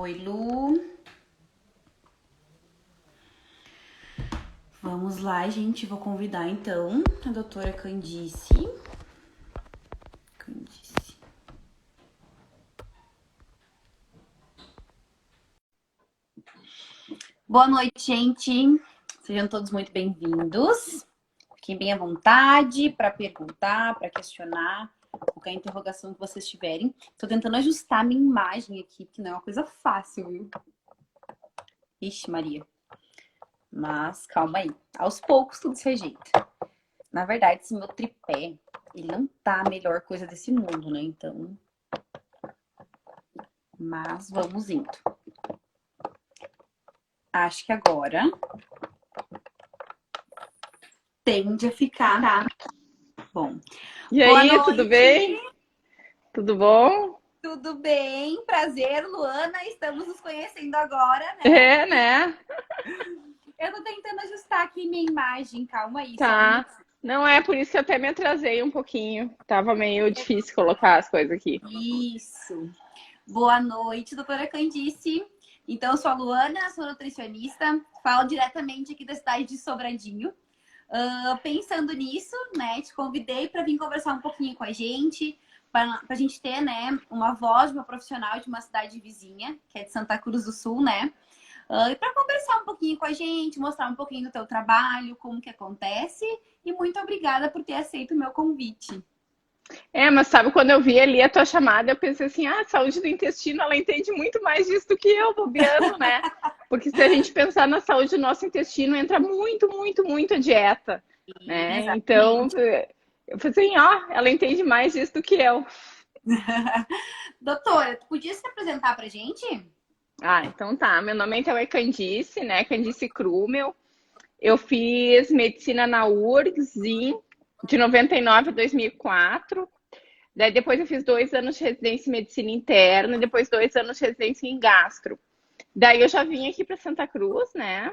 Oi, Lu. Vamos lá, gente. Vou convidar então a doutora Candice. Boa noite, gente. Sejam todos muito bem-vindos. Fiquem bem à vontade para perguntar, para questionar, qualquer interrogação que vocês tiverem. Estou tentando ajustar a minha imagem aqui, que não é uma coisa fácil, viu? Ixi, Maria. Mas calma aí. Aos poucos tudo se ajeita. Na verdade, esse meu tripé, ele não tá a melhor coisa desse mundo, né? Então... Mas vamos indo. Acho que agora tende a ficar, tá? Bom. E Boa aí, tudo bem? noite. Tudo bom? Tudo bem? Prazer, Luana. Estamos nos conhecendo agora, né? É, né? Eu tô tentando ajustar aqui minha imagem. Calma aí, só um Tá. minutinho. Não é por isso que eu até me atrasei um pouquinho. Tava meio difícil colocar as coisas aqui. Isso. Boa noite, doutora Candice. Então, eu sou a Luana, sou nutricionista, falo diretamente aqui da cidade de Sobradinho. Pensando nisso, né, te convidei para vir conversar um pouquinho com a gente, para a gente ter, né, uma voz de uma profissional de uma cidade vizinha, que é de Santa Cruz do Sul, né? E para conversar um pouquinho com a gente, mostrar um pouquinho do teu trabalho, como que acontece. E muito obrigada por ter aceito o meu convite. É, mas sabe, quando eu vi ali a tua chamada, eu pensei assim, ah, saúde do intestino, ela entende muito mais disso do que eu, bobeando, né? Porque se a gente pensar na saúde do nosso intestino, entra muito, muito, muito a dieta, né? Então, Exatamente. eu falei assim, ó, ela entende mais disso do que eu. Doutora, tu podia se apresentar pra gente? Ah, então tá. Meu nome então é Candice, né? Candice Krumel. Eu fiz medicina na URGS de 99 a 2004. Daí depois eu fiz 2 anos de residência em medicina interna e depois 2 anos de residência em gastro. Daí eu já vim aqui para Santa Cruz, né?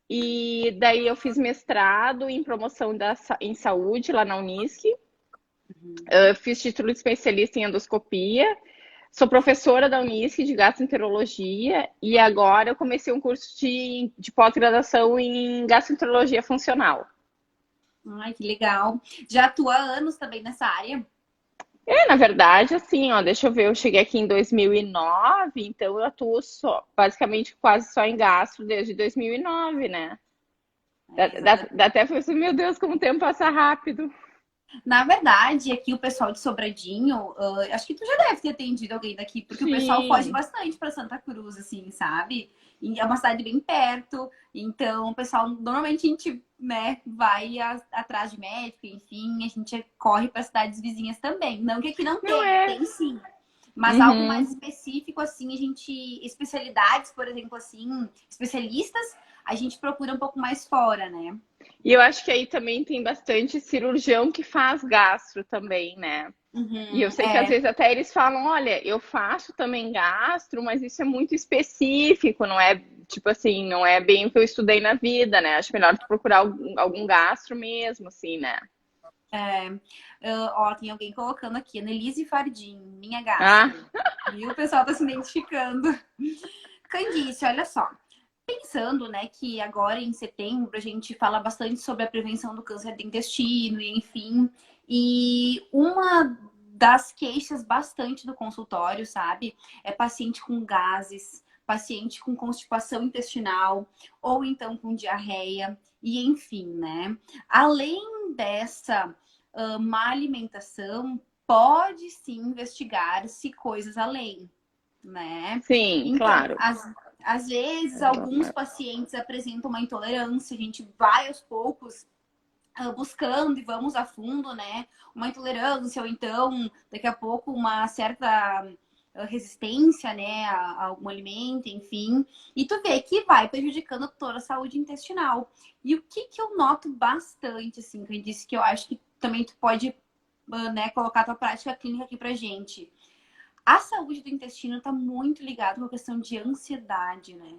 E daí eu fiz mestrado em promoção em saúde lá na Unisc. Eu fiz título de especialista em endoscopia. Sou professora da Unisc de gastroenterologia e agora eu comecei um curso de pós-graduação em gastroenterologia funcional. Ai, que legal. Já atua há anos também nessa área? Na verdade, assim, ó, deixa eu ver, eu cheguei aqui em 2009, então eu atuo só, basicamente quase só em gastro desde 2009, né? Dá, É, exatamente. dá até assim, meu Deus, como o tempo passa rápido. Na verdade, aqui o pessoal de Sobradinho, acho que tu já deve ter atendido alguém daqui, porque o pessoal foge Sim. bastante para Santa Cruz, assim, sabe? E é uma cidade bem perto, então o pessoal, normalmente a gente, né, vai atrás de médico, enfim, a gente corre para cidades vizinhas também. Não que aqui não Não tenha, é. tem sim. Mas algo mais Uhum. específico, assim, a gente, especialidades, por exemplo, assim, especialistas, a gente procura um pouco mais fora, né? E eu acho que aí também tem bastante cirurgião que faz gastro também, né? E eu Uhum, sei que às é. vezes até eles falam, olha, eu faço também gastro, mas isso é muito específico, não é tipo assim, não é bem o que eu estudei na vida, né? Acho melhor tu procurar algum gastro mesmo, assim, né? Ó, tem alguém colocando aqui, Annelise Fardim, minha Ah, gastro. Viu? O pessoal tá se identificando. Candice, olha só. Pensando, né, que agora em setembro a gente fala bastante sobre a prevenção do câncer do intestino, e enfim. E uma das queixas bastante do consultório, sabe? É paciente com gases, paciente com constipação intestinal, ou então com diarreia, e enfim, né? Além dessa má alimentação, pode sim investigar-se coisas além, né? sim, Então, claro. às vezes, alguns pacientes apresentam uma intolerância, a gente vai aos poucos buscando e vamos a fundo, né? Uma intolerância, ou então, daqui a pouco, uma certa resistência, né, a algum alimento, enfim. E tu vê que vai prejudicando toda a saúde intestinal. E o que que eu noto bastante, assim, que eu disse que eu acho que também tu pode, né, colocar a tua prática clínica aqui pra gente. A saúde do intestino está muito ligada com a questão de ansiedade, né?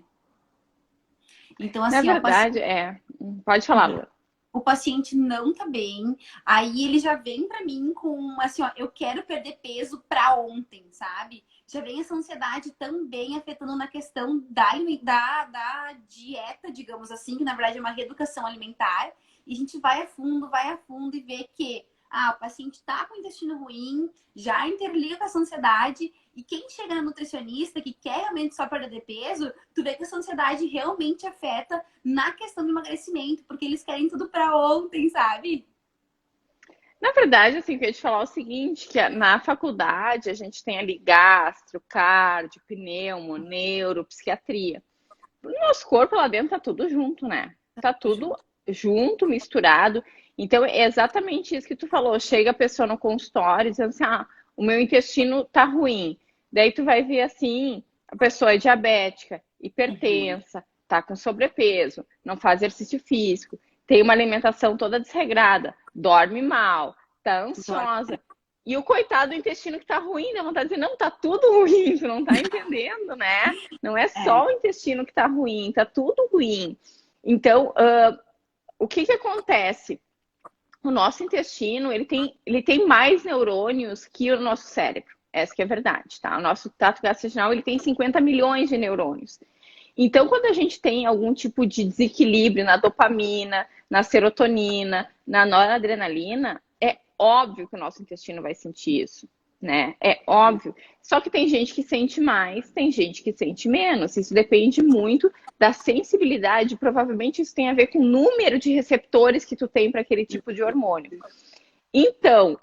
Então, Na assim, ó, verdade, é. Pode falar, Lu. o paciente não tá bem, aí ele já vem pra mim com assim, ó, eu quero perder peso pra ontem, sabe? Já vem essa ansiedade também afetando na questão da dieta, digamos assim, que na verdade é uma reeducação alimentar, e a gente vai a fundo e vê que o paciente tá com o intestino ruim, já interliga com essa ansiedade, e quem chega na nutricionista que quer realmente só perder de peso, tu vê que essa ansiedade realmente afeta na questão do emagrecimento, porque eles querem tudo pra ontem, sabe? Na verdade, assim, eu queria te falar o seguinte, que na faculdade a gente tem ali gastro, cardio, pneumo, neuro, psiquiatria. O nosso corpo lá dentro tá tudo junto, né? Tá tudo junto, misturado. Então, é exatamente isso que tu falou. Chega a pessoa no consultório dizendo assim, o meu intestino tá ruim. Daí tu vai ver assim, a pessoa é diabética, hipertensa, tá com sobrepeso, não faz exercício físico, tem uma alimentação toda desregrada, dorme mal, tá ansiosa. E o coitado do intestino que tá ruim, dá vontade de dizer, não, tá tudo ruim, tu não tá entendendo, né? Não é É. só o intestino que tá ruim, tá tudo ruim. Então, o que que acontece? O nosso intestino, ele tem mais neurônios que o nosso cérebro. Essa que é a verdade, tá? O nosso trato gastrointestinal, ele tem 50 milhões de neurônios. Então, quando a gente tem algum tipo de desequilíbrio na dopamina, na serotonina, na noradrenalina, é óbvio que o nosso intestino vai sentir isso, né? É óbvio. Só que tem gente que sente mais, tem gente que sente menos. Isso depende muito da sensibilidade. Provavelmente isso tem a ver com o número de receptores que tu tem para aquele tipo de hormônio. Então,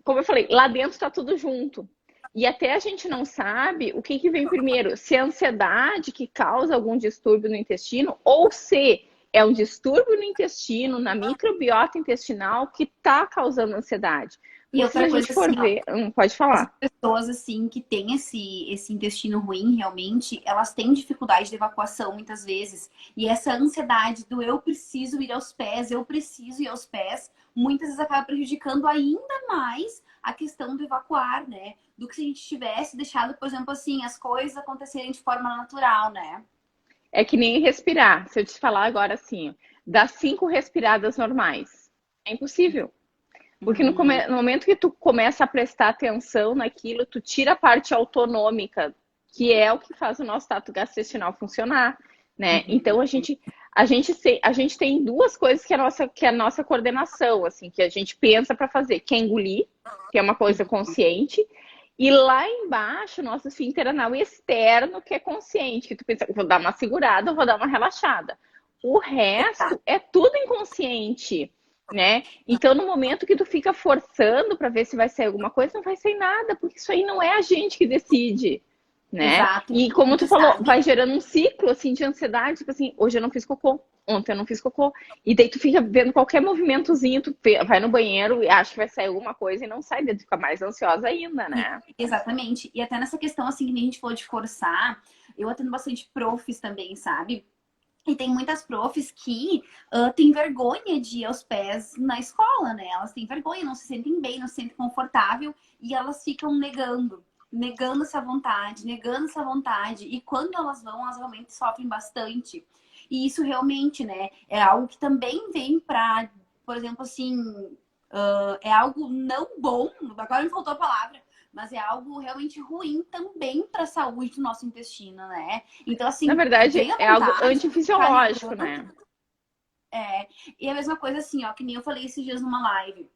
como eu falei, lá dentro está tudo junto. E até a gente não sabe o que vem primeiro, se é a ansiedade que causa algum distúrbio no intestino ou se é um distúrbio no intestino, na microbiota intestinal que está causando ansiedade. E Porque se a outra gente coisa for assim, ó, ver, pode essas falar. pessoas assim que têm esse intestino ruim, realmente, elas têm dificuldade de evacuação muitas vezes. E essa ansiedade do eu preciso ir aos pés, eu preciso ir aos pés, muitas vezes acaba prejudicando ainda mais a questão do evacuar, né? Do que se a gente tivesse deixado, por exemplo, assim, as coisas acontecerem de forma natural, né? É que nem respirar. Se eu te falar agora assim, dá 5 respiradas normais. É impossível. Porque Uhum. no momento que tu começa a prestar atenção naquilo, tu tira a parte autonômica, que é o que faz o nosso trato gastrointestinal funcionar, né? Uhum. Então a gente tem duas coisas que é a nossa coordenação, assim, que a gente pensa para fazer, que é engolir, que é uma coisa consciente, e lá embaixo, nosso esfíncter anal externo, que é consciente, que tu pensa, vou dar uma segurada, vou dar uma relaxada. O resto é tudo inconsciente, né? Então, no momento que tu fica forçando para ver se vai sair alguma coisa, não vai sair nada, porque isso aí não é a gente que decide, né? Exato. E como E tu tu falou, sabe, vai gerando um ciclo assim de ansiedade, tipo assim, hoje eu não fiz cocô, ontem eu não fiz cocô, e daí tu fica vendo qualquer movimentozinho, tu vai no banheiro e acha que vai sair alguma coisa e não sai, daí tu fica mais ansiosa ainda, né? exatamente. E até nessa questão, assim, que nem a gente falou de forçar, eu atendo bastante profs também, sabe? E tem muitas profs que têm vergonha de ir aos pés na escola, né? Elas têm vergonha, não se sentem bem, não se sentem confortável e elas ficam negando essa vontade, negando essa vontade. E quando elas realmente sofrem bastante. E isso realmente, né, é algo que também vem pra, por exemplo, assim, é algo não bom, agora me faltou a palavra, mas é algo realmente ruim também para a saúde do nosso intestino, né? Então, Na assim, verdade, vem à é algo vontade, ficar antifisiológico, negando. né? E a mesma coisa assim, ó, que nem eu falei esses dias numa live.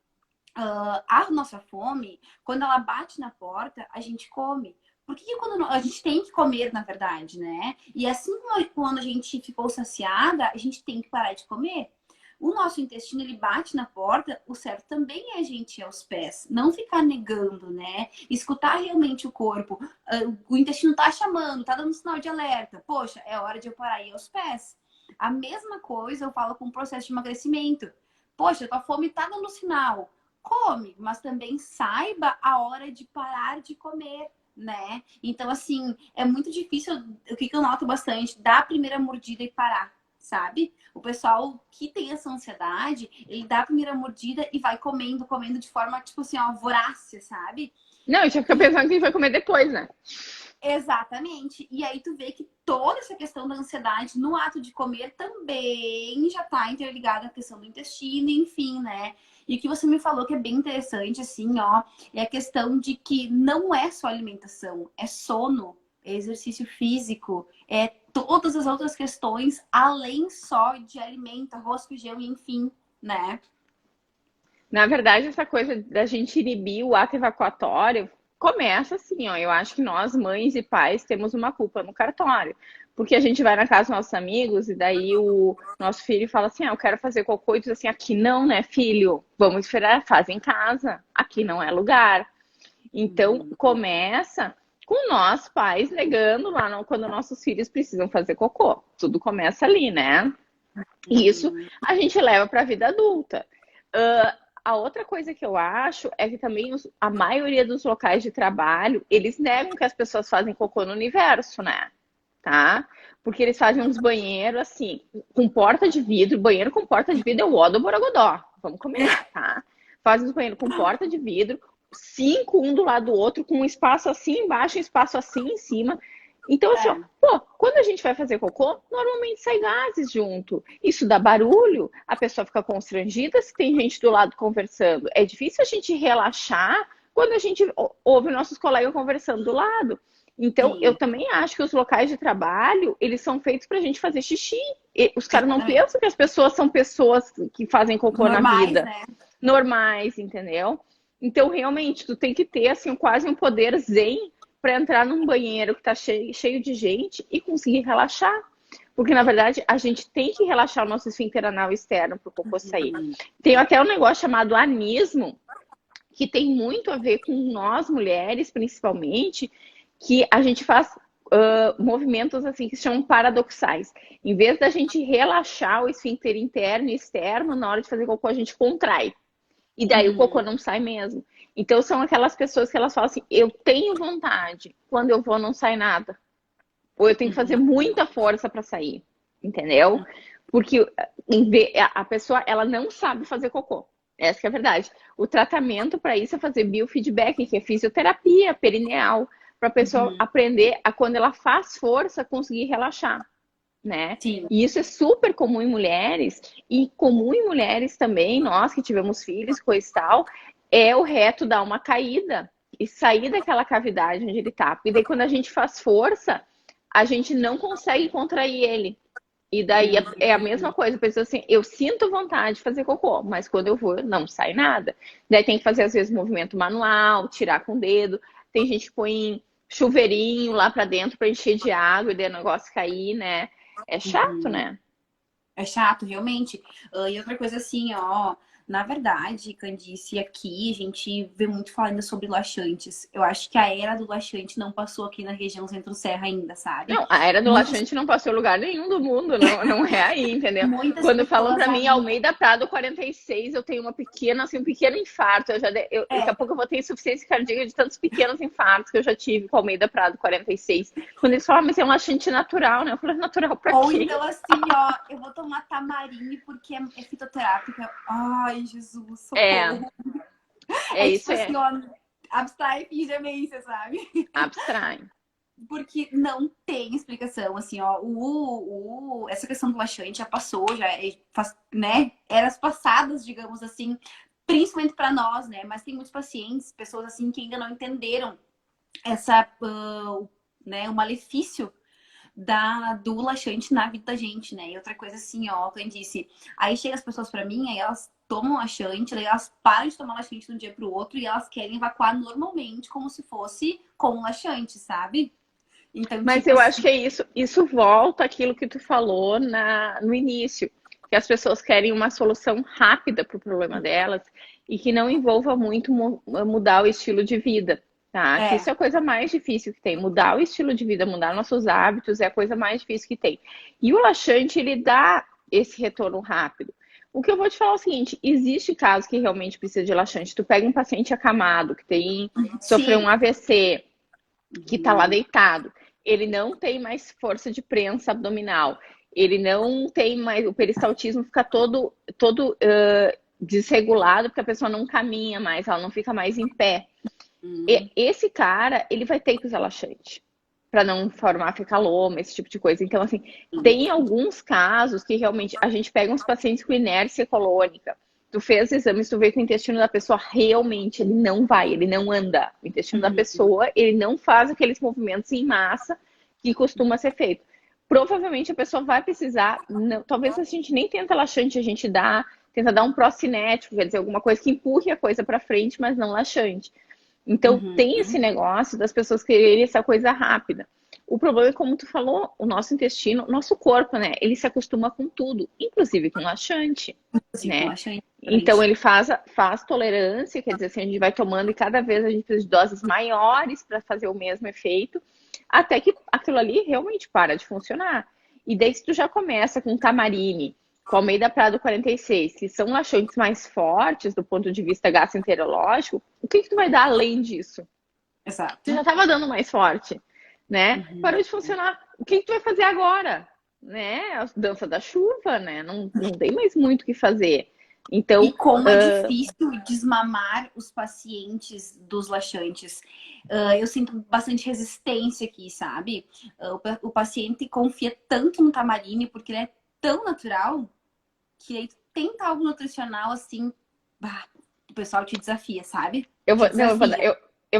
A nossa fome, quando ela bate na porta, a gente come. Por que quando a gente tem que comer, na verdade, né? E assim como quando a gente ficou saciada, a gente tem que parar de comer. O nosso intestino, ele bate na porta, o certo também é a gente ir aos pés. Não ficar negando, né? Escutar realmente o corpo. O intestino tá chamando, tá dando sinal de alerta. Poxa, é hora de eu parar e ir aos pés. A mesma coisa eu falo com o processo de emagrecimento. Poxa, tua fome tá dando sinal. Come, mas também saiba a hora de parar de comer, né? Então, assim, é muito difícil. O que eu noto bastante, dar a primeira mordida e parar, sabe? O pessoal que tem essa ansiedade, ele dá a primeira mordida e vai comendo, comendo de forma, tipo assim, ó, vorácea, sabe? Não, a gente fica pensando que a gente vai comer depois, né? Exatamente. E aí tu vê que toda essa questão da ansiedade no ato de comer também já tá interligada à questão do intestino, enfim, né? E o que você me falou que é bem interessante, assim, ó, é a questão de que não é só alimentação, é sono, é exercício físico, é todas as outras questões, além só de alimento, arroz, feijão, enfim, né? Na verdade, essa coisa da gente inibir o ato evacuatório começa assim, ó. Eu acho que nós, mães e pais, temos uma culpa no cartório. Porque a gente vai na casa dos nossos amigos e daí o nosso filho fala assim: ah, eu quero fazer cocô e diz assim: aqui não, né, filho? Vamos esperar, faz em casa. Aqui não é lugar. Então, começa com nós, pais, negando lá quando nossos filhos precisam fazer cocô. Tudo começa ali, né? E isso a gente leva para a vida adulta. A outra coisa que eu acho é que também a maioria dos locais de trabalho, eles negam que as pessoas fazem cocô no universo, né? Tá? Porque eles fazem uns banheiros assim, com porta de vidro, banheiro com porta de vidro é o ó do Borogodó. Vamos combinar, tá? Fazem os banheiros com porta de vidro, 5 um do lado do outro, com um espaço assim embaixo, um espaço assim em cima. Então, assim, ó, pô, quando a gente vai fazer cocô, normalmente sai gases junto. Isso dá barulho, a pessoa fica constrangida se tem gente do lado conversando. É difícil a gente relaxar quando a gente ouve nossos colegas conversando do lado. Então, Sim. eu também acho que os locais de trabalho, eles são feitos pra gente fazer xixi. E os caras não Exatamente. pensam que as pessoas são pessoas que fazem cocô na Normais, vida. né? Normais, entendeu? Então, realmente, tu tem que ter, assim, quase um poder zen para entrar num banheiro que tá cheio de gente e conseguir relaxar. Porque, na verdade, a gente tem que relaxar o nosso esfíncter anal externo para o cocô sair. Tem até um negócio chamado anismo, que tem muito a ver com nós, mulheres, principalmente, que a gente faz movimentos assim que se chamam paradoxais. Em vez da gente relaxar o esfíncter interno e externo, na hora de fazer cocô, a gente contrai. E daí o cocô não sai mesmo. Então são aquelas pessoas que elas falam assim, eu tenho vontade, quando eu vou não sai nada. Ou eu tenho que fazer muita força para sair, entendeu? Porque a pessoa, ela não sabe fazer cocô. Essa que é a verdade. O tratamento para isso é fazer biofeedback, que é fisioterapia perineal, para a pessoa aprender a, quando ela faz força, conseguir relaxar, né? Sim. E isso é super comum em mulheres, e comum em mulheres também, nós que tivemos filhos, coisa e tal, é o reto dar uma caída e sair daquela cavidade onde ele tá. E daí quando a gente faz força, a gente não consegue contrair ele. E daí é a mesma coisa, a pessoa assim, eu sinto vontade de fazer cocô, mas quando eu vou, não sai nada. Daí tem que fazer, às vezes, movimento manual, tirar com o dedo. Tem gente que põe chuveirinho lá pra dentro pra encher de água e daí o negócio cair, né? É chato, né? É chato, realmente. E outra coisa assim, ó, na verdade, Candice, aqui a gente vê muito falar ainda sobre laxantes. Eu acho que a era do laxante não passou aqui na região Centro-Serra ainda, sabe? Não, a era do Muitas, laxante não passou em lugar nenhum do mundo, não, não é aí, entendeu? muitas Quando falam pessoas pra mim ainda. Almeida Prado 46, eu tenho uma pequena, assim, um pequeno infarto. Daqui a É, pouco eu vou ter insuficiência cardíaca de tantos pequenos infartos que eu já tive com Almeida Prado 46. Quando eles falam, mas é um laxante natural, né? Eu falo, natural pra ou quê? então assim, ó, eu vou tomar tamarine porque é fitoterápica. Ai, Jesus, É, socorro. é É tipo isso, assim, é. ó, abstrai e finge demência, sabe? Abstrai. Porque não tem explicação, assim, ó, essa questão do laxante já passou, né, eras passadas, digamos assim, principalmente para nós, né, mas tem muitos pacientes, pessoas assim, que ainda não entenderam né, o malefício do laxante na vida da gente, né, e outra coisa assim, ó, quem disse, aí chega as pessoas para mim, aí elas tomam laxante, aí elas param de tomar laxante de um dia pro outro e elas querem evacuar normalmente, como se fosse com laxante, sabe? Então, Mas tipo eu acho assim, que é isso. Isso volta àquilo que tu falou no início, que as pessoas querem uma solução rápida para o problema delas e que não envolva muito mudar o estilo de vida, tá? Que isso é, é a coisa mais difícil que tem. Mudar o estilo de vida, mudar nossos hábitos é a coisa mais difícil que tem. E o laxante, ele dá esse retorno rápido. O que eu vou te falar é o seguinte: existe casos que realmente precisa de laxante. Tu pega um paciente acamado, que sofreu um sim, AVC, que está lá deitado, ele não tem mais força de prensa abdominal, ele não tem mais, o peristaltismo fica todo desregulado, porque a pessoa não caminha mais, ela não fica mais em pé. E esse cara, ele vai ter que usar laxante. para não formar fecaloma, esse tipo de coisa. Então, assim, tem alguns casos que realmente a gente pega uns pacientes com inércia colônica. Tu fez exames, tu vê que o intestino da pessoa realmente ele não vai, ele não anda. O intestino da pessoa, ele não faz aqueles movimentos em massa que costuma ser feito. Provavelmente a pessoa vai precisar, não, talvez a gente nem tenta laxante, a gente tenta dar um procinético, quer dizer, alguma coisa que empurre a coisa para frente, mas não laxante. Então, tem esse negócio das pessoas quererem essa coisa rápida. O problema é, como tu falou, o nosso intestino, nosso corpo, né? Ele se acostuma com tudo, inclusive com laxante, né? Então, ele faz tolerância, quer dizer assim, a gente vai tomando e cada vez a gente precisa de doses maiores para fazer o mesmo efeito, até que aquilo ali realmente para de funcionar. E daí, se tu já começa com tamarine, com Almeida Prado 46, que são laxantes mais fortes do ponto de vista gastroenterológico, o que tu vai dar além disso? Exato. Tu já estava dando mais forte, né? Parou de funcionar. O que tu vai fazer agora? Né? A dança da chuva, né? Não tem mais muito o que fazer. Então, e como é difícil desmamar os pacientes dos laxantes. Eu sinto bastante resistência aqui, sabe? O paciente confia tanto no tamarine porque ele é tão natural que aí tenta algo nutricional assim, bah, o pessoal te desafia, sabe? Eu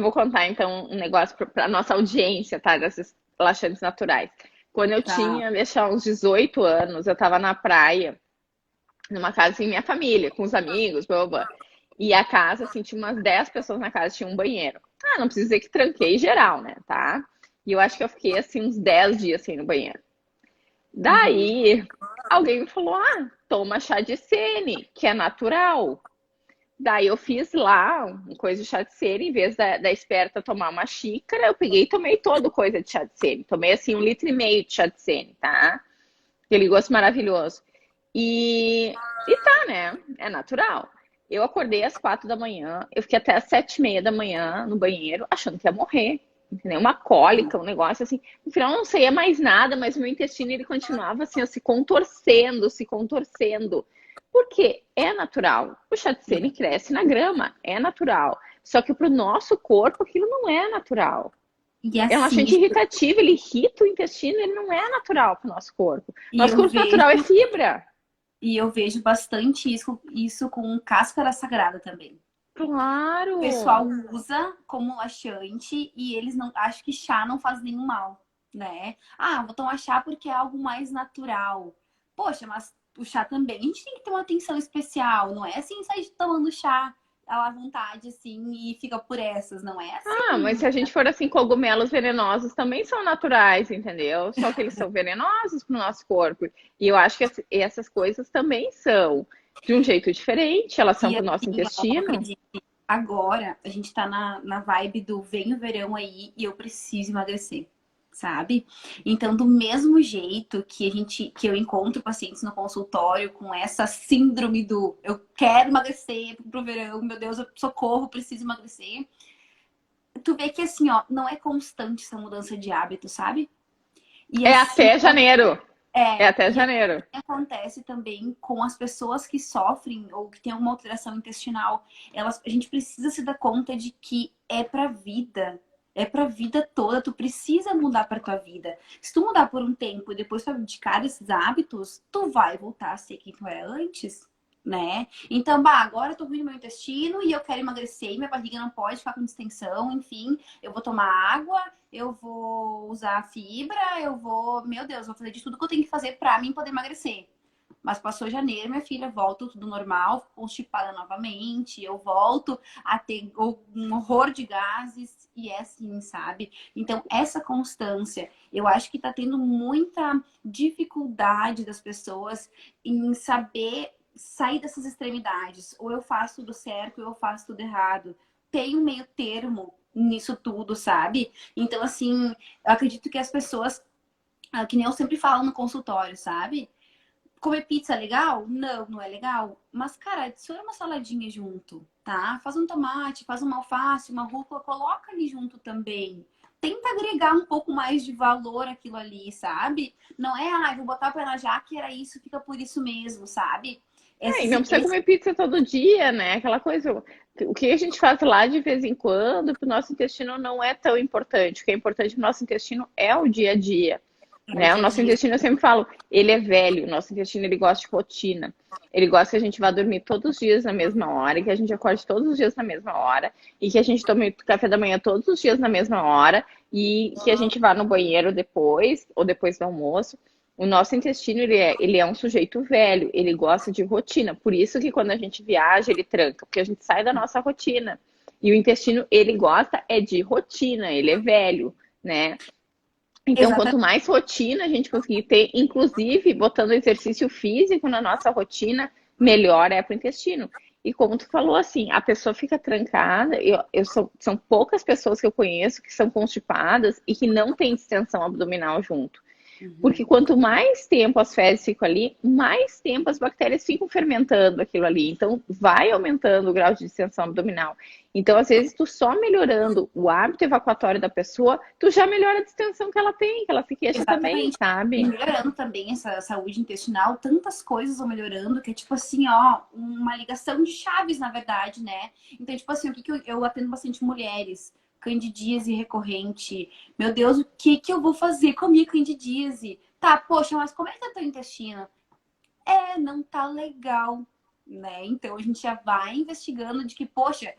vou contar então um negócio para nossa audiência, tá? Desses laxantes naturais. Quando eu tinha, deixar uns 18 anos, eu tava na praia, numa casa assim, minha família, com os amigos, blá, blá, blá. E a casa, assim, tinha umas 10 pessoas na casa, tinha um banheiro. Ah, não precisa dizer que tranquei geral, né, tá? E eu acho que eu fiquei, assim, uns 10 dias, assim, no banheiro. Daí, alguém me falou, toma chá de sene, que é natural. Daí eu fiz lá uma coisa de chá de sene, em vez da esperta tomar uma xícara, eu peguei e tomei todo coisa de chá de sene. Tomei, assim, 1,5 litro de chá de sene, tá? Aquele gosto maravilhoso. E tá, né? É natural. Eu acordei às 4 da manhã, eu fiquei até às 7h30 da manhã no banheiro, achando que ia morrer. Entendeu? Uma cólica, um negócio assim. No final não saía mais nada, mas o meu intestino ele continuava assim, ó, se contorcendo, se contorcendo. Porque é natural. O chá de sene cresce na grama, é natural. Só que para o nosso corpo aquilo não é natural. E É um assim, agente irritativo, ele irrita o intestino, ele não é natural para o nosso corpo. Nosso corpo vejo, natural é fibra. E eu vejo bastante isso com cáscara sagrada também. Claro! O pessoal usa como laxante e eles não acham que chá não faz nenhum mal, né? Vou tomar chá porque é algo mais natural. Poxa, mas o chá também, a gente tem que ter uma atenção especial, não é assim, sair tomando chá à vontade, assim, e fica por essas, não é assim. Mas se a gente for assim, cogumelos venenosos também são naturais, entendeu? Só que eles são venenosos para o nosso corpo. E eu acho que essas coisas também são de um jeito diferente, elas são E para o nosso assim, intestino. agora a gente tá na vibe do vem o verão aí e eu preciso emagrecer, sabe? Então, do mesmo jeito que eu encontro pacientes no consultório com essa síndrome do eu quero emagrecer pro verão, meu Deus, socorro, preciso emagrecer. Tu vê que assim, ó, não é constante essa mudança de hábito, sabe? E É assim, até janeiro. É até janeiro. acontece também com as pessoas que sofrem ou que têm uma alteração intestinal. A gente precisa se dar conta de que é pra vida. É pra vida toda. Tu precisa mudar pra tua vida. Se tu mudar por um tempo e depois tu abdicar desses hábitos, tu vai voltar a ser quem tu era antes, né? Então, agora eu tô ruim no meu intestino e eu quero emagrecer, minha barriga não pode ficar com distensão, enfim, eu vou tomar água, eu vou usar fibra, meu Deus, vou fazer de tudo que eu tenho que fazer pra mim poder emagrecer. Mas passou janeiro, minha filha, volto tudo normal, fico constipada novamente, eu volto a ter um horror de gases e é assim, sabe? Então, essa constância, eu acho que tá tendo muita dificuldade das pessoas em saber sair dessas extremidades. Ou eu faço tudo certo, ou eu faço tudo errado. Tem um meio termo nisso tudo, sabe? Então, assim, eu acredito que as pessoas, que nem eu sempre falo no consultório, sabe? Comer pizza é legal? Não, não é legal. Mas, cara, adiciona uma saladinha junto, tá? Faz um tomate, faz uma alface, uma rúcula, coloca ali junto também. Tenta agregar um pouco mais de valor aquilo ali, sabe? Não é, vou botar o pé na jaca e era isso, fica por isso mesmo, sabe? E não precisa comer pizza todo dia, né? Aquela coisa. O que a gente faz lá de vez em quando para o nosso intestino não é tão importante. O que é importante para o nosso intestino é o dia a dia. É o Né? O dia a nosso dia. intestino, eu sempre falo, ele é velho. O nosso intestino, ele gosta de rotina. Ele gosta que a gente vá dormir todos os dias na mesma hora, que a gente acorde todos os dias na mesma hora, e que a gente tome café da manhã todos os dias na mesma hora, e que a gente vá no banheiro depois, ou depois do almoço. O nosso intestino, ele é um sujeito velho, ele gosta de rotina. Por isso que quando a gente viaja, ele tranca, porque a gente sai da nossa rotina. E o intestino, ele gosta é de rotina, ele é velho, né? Então, quanto Exatamente. mais rotina a gente conseguir ter, inclusive botando exercício físico na nossa rotina, melhor é para o intestino. E como tu falou, assim, a pessoa fica trancada. São poucas pessoas que eu conheço que são constipadas e que não têm distensão abdominal junto. Porque quanto mais tempo as fezes ficam ali, mais tempo as bactérias ficam fermentando aquilo ali. Então, vai aumentando o grau de distensão abdominal. Então, às vezes, tu só melhorando o hábito evacuatório da pessoa, tu já melhora a distensão que ela tem, que ela se queixa também, Exatamente. E sabe? melhorando também essa saúde intestinal, tantas coisas vão melhorando, que é tipo assim, ó, uma ligação de chaves, na verdade, né? Então, tipo assim, o que que eu atendo bastante mulheres, candidíase recorrente. Meu Deus, o que que eu vou fazer com a minha candidíase? Tá, poxa, mas como é que tá teu intestino? Não tá legal, né? Então a gente já vai investigando de que, poxa,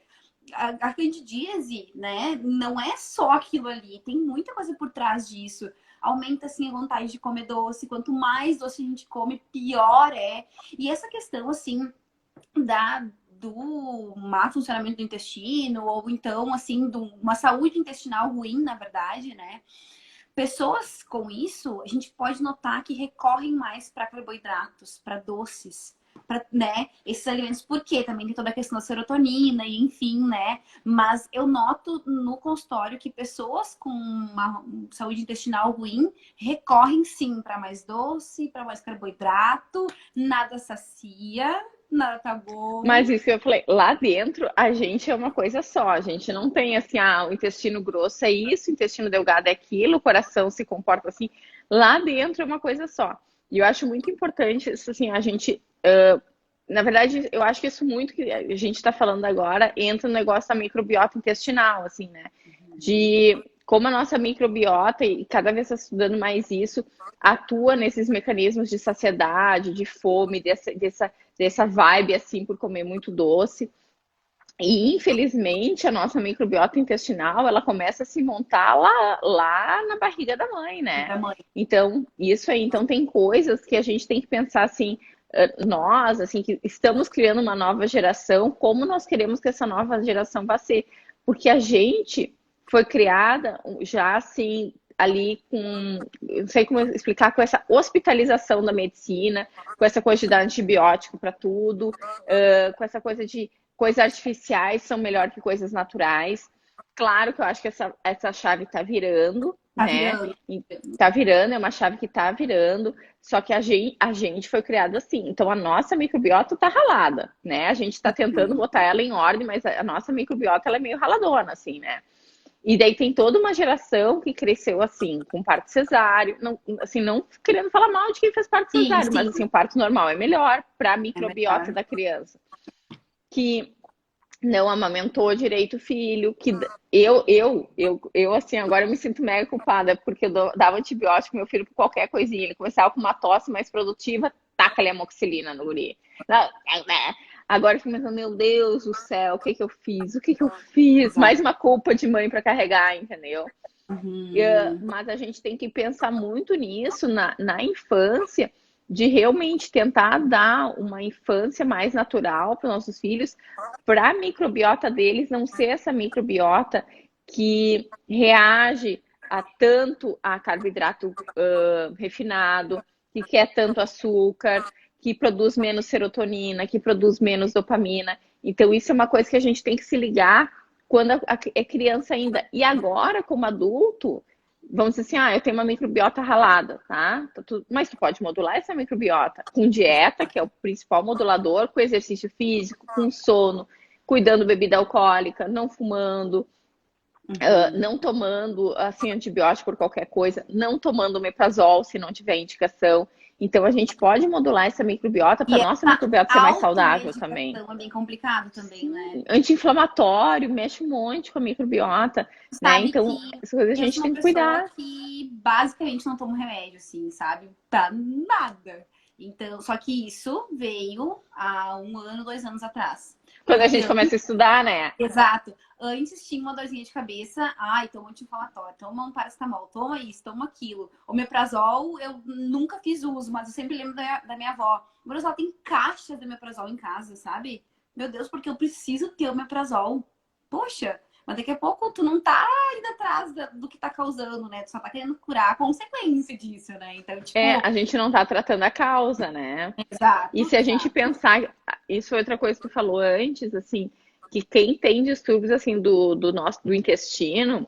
a candidíase, né, não é só aquilo ali, tem muita coisa por trás disso. Aumenta assim a vontade de comer doce, quanto mais doce a gente come, pior é. E essa questão assim do má funcionamento do intestino ou então assim de uma saúde intestinal ruim, na verdade, né? Pessoas com isso, a gente pode notar que recorrem mais para carboidratos, para doces, para, né, esses alimentos, porque também tem toda a questão da serotonina e enfim, né? Mas eu noto no consultório que pessoas com uma saúde intestinal ruim recorrem sim para mais doce, para mais carboidrato, nada sacia, nada tá bom. Mas isso que eu falei, lá dentro a gente é uma coisa só. A gente não tem assim, o intestino grosso é isso, o intestino delgado é aquilo, o coração se comporta assim. Lá dentro é uma coisa só. E eu acho muito importante isso, assim, a gente. Na verdade, eu acho que isso muito que a gente está falando agora entra no negócio da microbiota intestinal, assim, né? De como a nossa microbiota, e cada vez está estudando mais isso, atua nesses mecanismos de saciedade, de fome, dessa vibe assim por comer muito doce. E infelizmente a nossa microbiota intestinal ela começa a se montar lá na barriga da mãe, né? Da mãe. Então, isso aí, então tem coisas que a gente tem que pensar assim, nós, assim, que estamos criando uma nova geração, como nós queremos que essa nova geração vá ser. Porque a gente foi criada já assim, ali com, não sei como explicar, com essa hospitalização da medicina, com essa coisa de dar antibiótico para tudo, com essa coisa de coisas artificiais são melhor que coisas naturais. Claro que eu acho que essa chave está virando, Tá né? virando. Tá virando, é uma chave que tá virando, só que a gente foi criado assim. Então a nossa microbiota tá ralada, né? A gente tá tentando botar ela em ordem, mas a nossa microbiota ela é meio raladona, assim, né? E daí tem toda uma geração que cresceu assim, com parto cesáreo, não, assim, não querendo falar mal de quem fez parto Sim, cesáreo, mas sim. assim, o parto normal é melhor para a É microbiota melhor. da criança. Que não amamentou direito o filho, que eu assim, agora eu me sinto mega culpada, porque eu dava antibiótico pro meu filho por qualquer coisinha, ele começava com uma tosse mais produtiva, taca-lhe amoxicilina no guri. Agora eu fico pensando, meu Deus do céu, o que que eu fiz? O que que eu fiz? Mais Exato. uma culpa de mãe para carregar, entendeu? Uhum. Mas a gente tem que pensar muito nisso na infância, de realmente tentar dar uma infância mais natural para os nossos filhos, para a microbiota deles não ser essa microbiota que reage a tanto a carboidrato refinado, que quer tanto açúcar, que produz menos serotonina, que produz menos dopamina. Então, isso é uma coisa que a gente tem que se ligar quando é criança ainda. E agora, como adulto, vamos dizer assim, eu tenho uma microbiota ralada, tá? Mas tu pode modular essa microbiota com dieta, que é o principal modulador, com exercício físico, com sono, cuidando bebida alcoólica, não fumando, não tomando assim antibiótico por qualquer coisa, não tomando omeprazol se não tiver indicação. Então a gente pode modular essa microbiota para E nossa essa microbiota ser mais saudável também. automedicação é bem complicado também, né? Sim, anti-inflamatório, mexe um monte com a microbiota, né? Sabe Então, que essas coisas a eu gente sou uma tem que pessoa cuidar. que basicamente não tomo remédio, assim, sabe? Pra nada. Então, só que isso veio há 1 ano, 2 anos atrás. Quando a Porque gente começa a estudar, né? exato. Antes tinha uma dorzinha de cabeça, ai, toma anti-inflamatório, toma um paracetamol, toma isso, toma aquilo. Omeprazol, eu nunca fiz uso, mas eu sempre lembro da minha avó. O omeprazol tem caixas de omeprazol em casa, sabe? Meu Deus, porque eu preciso ter omeprazol. Poxa, mas daqui a pouco tu não tá indo atrás do que tá causando, né? Tu só tá querendo curar a consequência disso, né? Então, É, tipo, a gente não tá tratando a causa, né? E exato, se a gente exato. pensar, isso foi outra coisa que tu falou antes, assim, que quem tem distúrbios assim do intestino,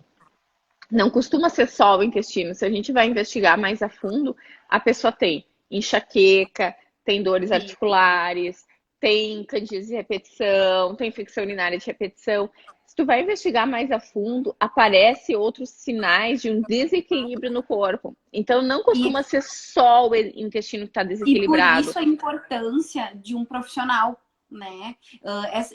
não costuma ser só o intestino. Se a gente vai investigar mais a fundo, a pessoa tem enxaqueca, tem dores Sim. articulares, tem candidíase de repetição, tem infecção urinária de repetição. Se tu vai investigar mais a fundo, aparece outros sinais de um desequilíbrio no corpo. Então não E costuma ser só o intestino que está E por desequilibrado. isso a importância de um profissional, né?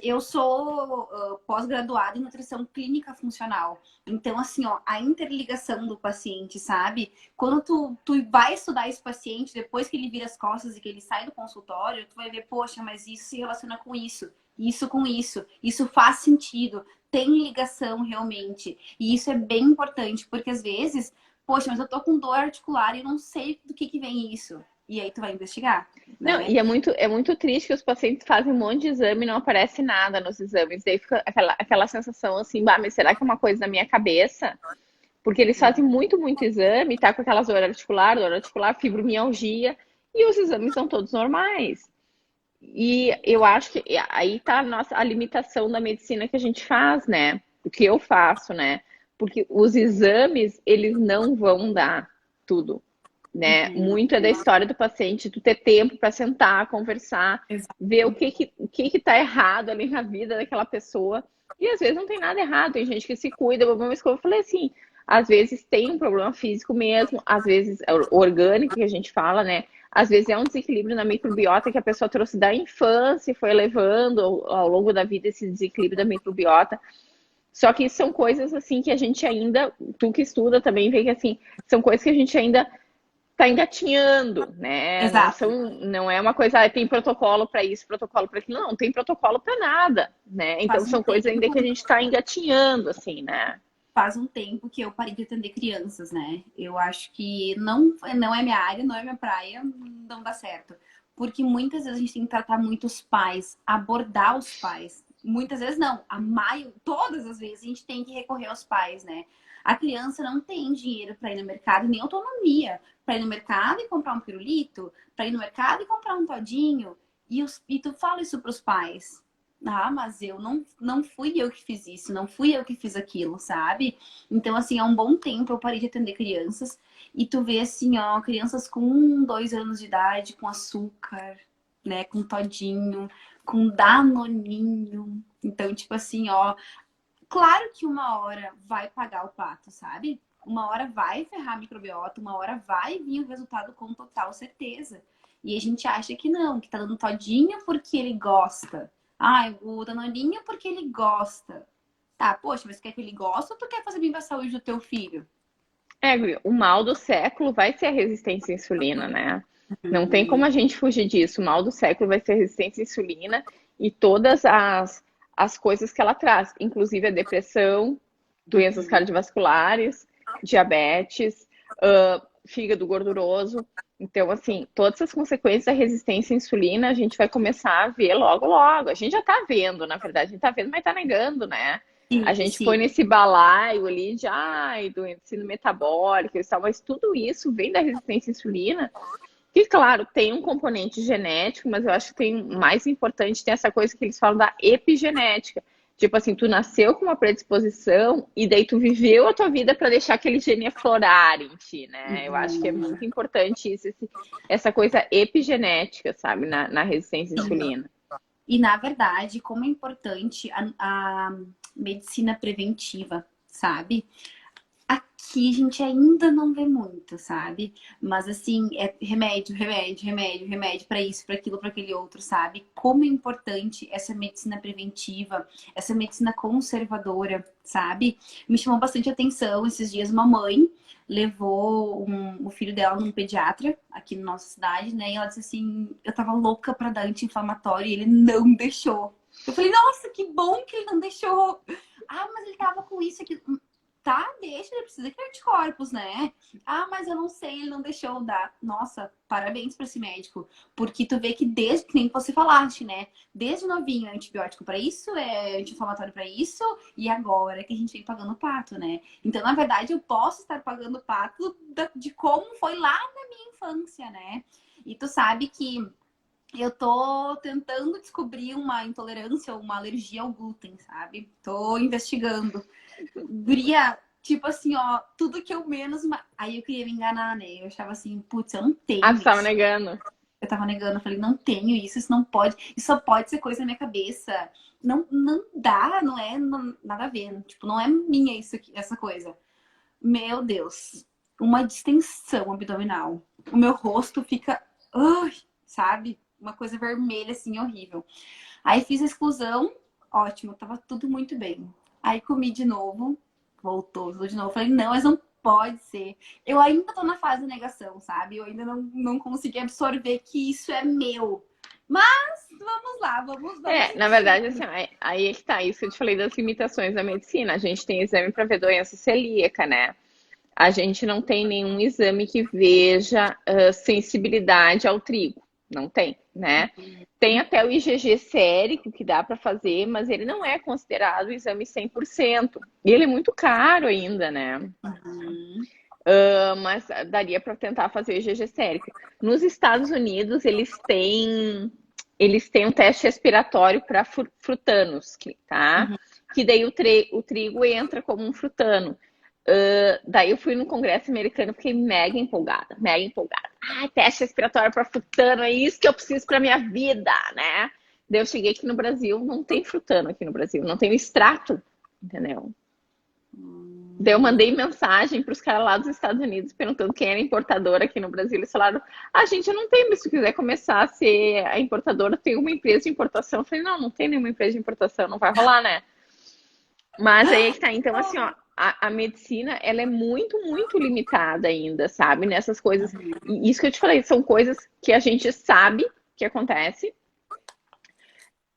Eu sou pós-graduada em nutrição clínica funcional. Então, assim, ó, a interligação do paciente, sabe? Quando tu vai estudar esse paciente, depois que ele vira as costas e que ele sai do consultório, tu vai ver, poxa, mas isso se relaciona com isso com isso faz sentido, tem ligação realmente. E isso é bem importante, porque às vezes, poxa, mas eu tô com dor articular e eu não sei do que vem isso. E aí tu vai investigar, Não, né? e é muito triste que os pacientes fazem um monte de exame e não aparece nada nos exames. Daí fica aquela sensação assim, bah, mas será que é uma coisa da minha cabeça? Porque eles fazem muito, muito exame, tá com aquelas dor articular, fibromialgia, e os exames são todos normais. E eu acho que aí tá a limitação da medicina que a gente faz, né? O que eu faço, né? Porque os exames, eles não vão dar tudo, né? Uhum. Muito é da história do paciente, tu ter tempo para sentar, conversar, ver Exato. o que tá errado ali na vida daquela pessoa. E às vezes não tem nada errado, tem gente que se cuida, mas como eu falei assim, às vezes tem um problema físico mesmo, às vezes é orgânico que a gente fala, né? Às vezes é um desequilíbrio na microbiota que a pessoa trouxe da infância e foi levando ao longo da vida esse desequilíbrio da microbiota. Só que são coisas assim que a gente ainda, tu que estuda também vê que assim, são coisas que a gente ainda está engatinhando, né? Exato. Não é uma coisa, tem protocolo para isso, protocolo para aquilo, não tem protocolo para nada, né? Então Faz um são coisas ainda que a tempo, gente está engatinhando, assim, né? faz um tempo que eu parei de atender crianças, né? Eu acho que não é minha área, não é minha praia, não dá certo. Porque muitas vezes a gente tem que tratar muito os pais, abordar os pais. Muitas vezes não, todas as vezes a gente tem que recorrer aos pais, né? A criança não tem dinheiro para ir no mercado, nem autonomia para ir no mercado e comprar um pirulito, para ir no mercado e comprar um todinho. E tu fala isso para os pais. Ah, mas eu não fui eu que fiz isso, não fui eu que fiz aquilo, sabe? Então, assim, há um bom tempo eu parei de atender crianças e tu vê, assim, ó, crianças com 2 anos de idade, com açúcar, né, com todinho, com danoninho. Então, tipo assim, ó, claro que uma hora vai pagar o pato, sabe? Uma hora vai ferrar a microbiota, uma hora vai vir o resultado com total certeza. E a gente acha que não, que tá dando todinho porque ele gosta. Ah, o danoninho porque ele gosta. Tá, poxa, mas tu quer que ele goste ou tu quer fazer bem pra saúde do teu filho? Guria, o mal do século vai ser a resistência à insulina, né? Não tem como Uhum. a gente fugir disso. O mal do século vai ser a resistência à insulina e todas as coisas que ela traz, inclusive a depressão, doenças Uhum. cardiovasculares, diabetes, fígado gorduroso. Então, assim, todas as consequências da resistência à insulina a gente vai começar a ver logo, logo. A gente já tá vendo, na verdade, a gente tá vendo, mas tá negando, né? A Sim, gente põe sim. nesse balaio ali de, ai, do ensino metabólico e tal, mas tudo isso vem da resistência à insulina, que, claro, tem um componente genético, mas eu acho que tem mais importante, tem essa coisa que eles falam da epigenética. Tipo assim, tu nasceu com uma predisposição e daí tu viveu a tua vida para deixar aquele gene aflorar em ti, né? Eu acho que é Uhum. muito importante isso, essa coisa epigenética, sabe, na resistência à Sim. insulina. E, na verdade, como é importante a medicina preventiva, sabe? que a gente ainda não vê muito, sabe? Mas assim, é remédio, remédio, remédio, remédio para isso, para aquilo, para aquele outro, sabe? Como é importante essa medicina preventiva, essa medicina conservadora, sabe? Me chamou bastante atenção esses dias uma mãe levou o filho dela num pediatra aqui na nossa cidade, né? E ela disse assim, eu tava louca para dar anti-inflamatório e ele não deixou. Eu falei, nossa, que bom que ele não deixou. Ah, mas ele tava com isso aqui. Tá, deixa, ele precisa criar anticorpos, né? Ah, mas eu não sei, ele não deixou dar. Nossa, parabéns para esse médico. Porque tu vê que desde que nem você falaste, né? Desde novinho é antibiótico para isso, é anti-inflamatório para isso, e agora que a gente vem pagando pato, né? Então, na verdade, eu posso estar pagando pato de como foi lá na minha infância, né? E tu sabe que eu tô tentando descobrir uma intolerância ou uma alergia ao glúten, sabe? Tô investigando. Guria, tipo assim, ó, tudo que eu menos. Aí eu queria me enganar, né? Eu achava assim, putz, eu não Ah, tenho você tava isso. negando. Eu tava negando, eu falei, não tenho isso, isso não pode, isso só pode ser coisa da minha cabeça. Não, não dá, não é nada a ver. Tipo, não é minha isso aqui, essa coisa. Meu Deus, uma distensão abdominal. O meu rosto fica, ai, sabe? Uma coisa vermelha, assim, horrível. Aí fiz a exclusão, ótimo, tava tudo muito bem. Aí comi de novo, voltou tudo de novo. Falei, não, mas não pode ser. Eu ainda tô na fase da negação, sabe? Eu ainda não consegui absorver que isso é meu. Mas vamos lá, vamos Na insistir. verdade, assim, aí é que tá, isso que eu te falei das limitações da medicina. A gente tem exame para ver doença celíaca, né? A gente não tem nenhum exame que veja sensibilidade ao trigo. Não tem, né? Tem até o IgG sérico que dá para fazer, mas ele não é considerado o exame 100%. E ele é muito caro ainda, né? Uhum. Mas daria para tentar fazer o IgG sérico. Nos Estados Unidos, eles têm um teste respiratório para frutanos, tá? Uhum. Que daí o trigo entra como um frutano. Daí eu fui no Congresso americano, fiquei mega empolgada, mega empolgada. Ai, teste respiratório para frutano, é isso que eu preciso para minha vida, né? Daí eu cheguei aqui no Brasil, não tem frutano aqui no Brasil, não tem o extrato, entendeu? Daí eu mandei mensagem para os caras lá dos Estados Unidos perguntando quem era importadora aqui no Brasil. Eles falaram: a gente não tem, mas se tu quiser começar a ser a importadora, tem uma empresa de importação. Eu falei: não, não tem nenhuma empresa de importação, não vai rolar, né? Mas aí é que tá. Então, assim, ó, a medicina, ela é muito, muito limitada ainda, sabe? Nessas coisas. E isso que eu te falei, são coisas que a gente sabe que acontece,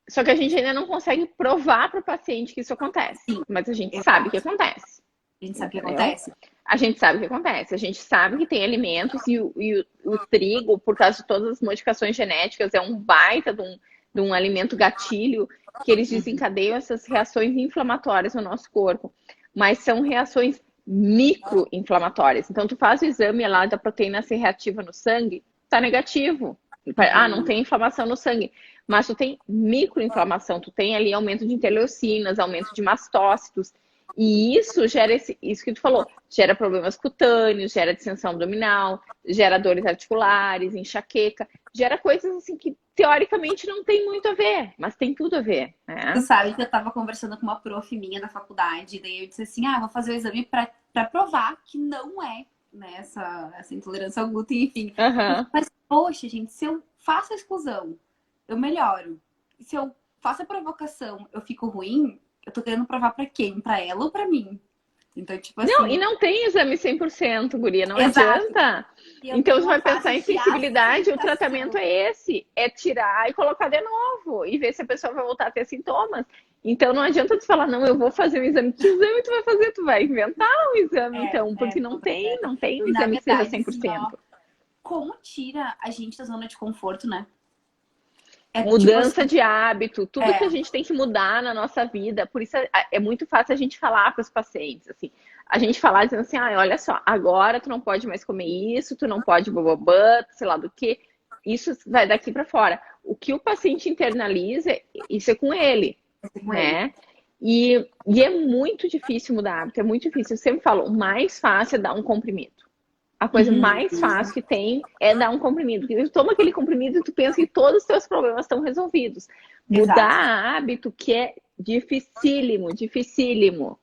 só que a gente ainda não consegue provar para o paciente que isso acontece. Sim, Mas a gente sabe que exato. acontece. A gente sabe o que Entendeu? acontece. A gente sabe o que acontece. A gente sabe que tem alimentos e o trigo, por causa de todas as modificações genéticas, é um baita de um alimento gatilho que eles Uhum. desencadeiam essas reações inflamatórias no nosso corpo. Mas são reações micro-inflamatórias. Então, tu faz o exame lá da proteína C reativa no sangue, tá negativo. Ah, não Uhum. tem inflamação no sangue. Mas tu tem microinflamação, tu tem ali aumento de interleucinas, aumento de mastócitos. E isso gera isso que tu falou, gera problemas cutâneos, gera distensão abdominal, gera dores articulares, enxaqueca, gera coisas assim que teoricamente não tem muito a ver, mas tem tudo a ver, Tu né? sabe que eu tava conversando com uma prof minha da faculdade, daí eu disse assim, ah, vou fazer o exame pra provar que não é, né, essa intolerância ao glúten, enfim. Aham. Mas, poxa, gente, se eu faço a exclusão, eu melhoro. Se eu faço a provocação, eu fico ruim, eu tô querendo provar pra quem? Pra ela ou pra mim? Então, tipo Não, e assim, não tem exame 100%, guria, não exato. adianta. E eu Então, tenho você uma vai fase pensar em de sensibilidade, o tratamento aceitação. é esse, é tirar e colocar de novo, e ver se a pessoa vai voltar a ter sintomas. Então, não adianta tu falar, não, eu vou fazer um exame. Que exame tu vai fazer? Tu vai inventar um exame, então, porque não Não, tem, não tem um na exame que seja verdade, assim, ó, 100%. como tira a gente da zona de conforto, né? É tipo Mudança assim, de hábito, tudo que a é, gente tem que mudar na nossa vida. Por isso é muito fácil a gente falar para os pacientes, assim, a gente falar dizendo assim, ah, olha só, agora tu não pode mais comer isso, tu não pode bobobã, sei lá do que. Isso vai daqui para fora. O que o paciente internaliza, isso é com ele, com ele. né? E é muito difícil mudar hábito, é muito difícil. Eu sempre falo, o mais fácil é dar um comprimido. A coisa Uhum, mais fácil que tem é dar um comprimido. Porque tu toma aquele comprimido e tu pensa que todos os teus problemas estão resolvidos. exato. Mudar hábito que é dificílimo, dificílimo.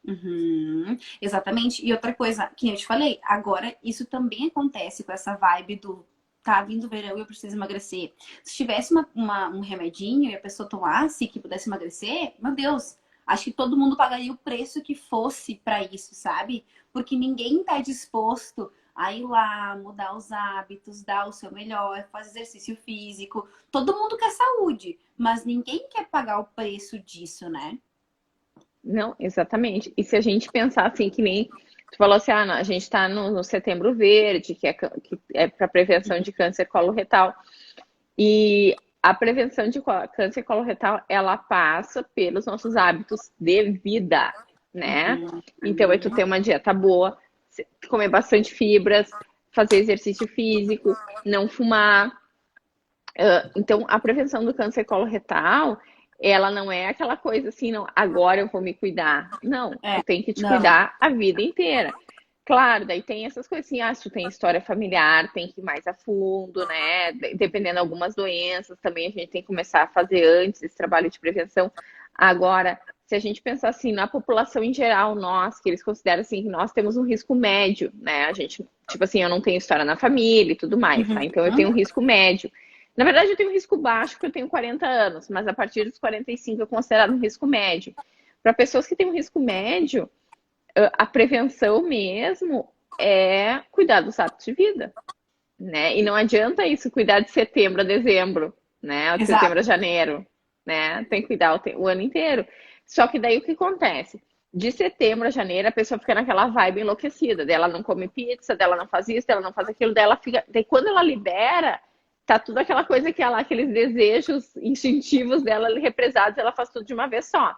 Uhum, exatamente. E outra coisa, que eu te falei, agora isso também acontece com essa vibe do tá vindo o verão e eu preciso emagrecer. Se tivesse um remedinho e a pessoa tomasse que pudesse emagrecer, meu Deus, acho que todo mundo pagaria o preço que fosse pra isso, sabe? Porque ninguém tá disposto a ir lá, mudar os hábitos, dar o seu melhor, fazer exercício físico. Todo mundo quer saúde, mas ninguém quer pagar o preço disso, né? Não, exatamente. E se a gente pensar assim, que nem tu falou assim, a gente está no Setembro Verde, que é para prevenção de câncer coloretal. E a prevenção de câncer coloretal, ela passa pelos nossos hábitos de vida, né? Uhum. Então, é tu ter uma dieta boa, comer bastante fibras, fazer exercício físico, não fumar. Então, a prevenção do câncer coloretal, ela não é aquela coisa assim, não, agora eu vou me cuidar. Não, tu É, tem que te não. cuidar a vida inteira. Claro, daí tem essas coisas assim, se tu tem história familiar, tem que ir mais a fundo, né? Dependendo de algumas doenças, também a gente tem que começar a fazer antes esse trabalho de prevenção. Agora, se a gente pensar assim, na população em geral, nós, que eles consideram assim, que nós temos um risco médio, né? A gente, tipo assim, eu não tenho história na família e tudo mais, tá? Então eu tenho um Uhum. risco médio. Na verdade, eu tenho um risco baixo porque eu tenho 40 anos, mas a partir dos 45 eu considero um risco médio. Para pessoas que têm um risco médio, a prevenção mesmo é cuidar dos hábitos de vida, né? E não adianta isso cuidar de setembro a dezembro, né? Ou de setembro a Exato. janeiro, né? Tem que cuidar o ano inteiro. Só que daí o que acontece? De setembro a janeiro, a pessoa fica naquela vibe enlouquecida, dela não come pizza, dela não faz isso, dela não faz aquilo, dela fica. Daí quando ela libera, tá tudo aquela coisa que ela, aqueles desejos instintivos dela represados, ela faz tudo de uma vez só.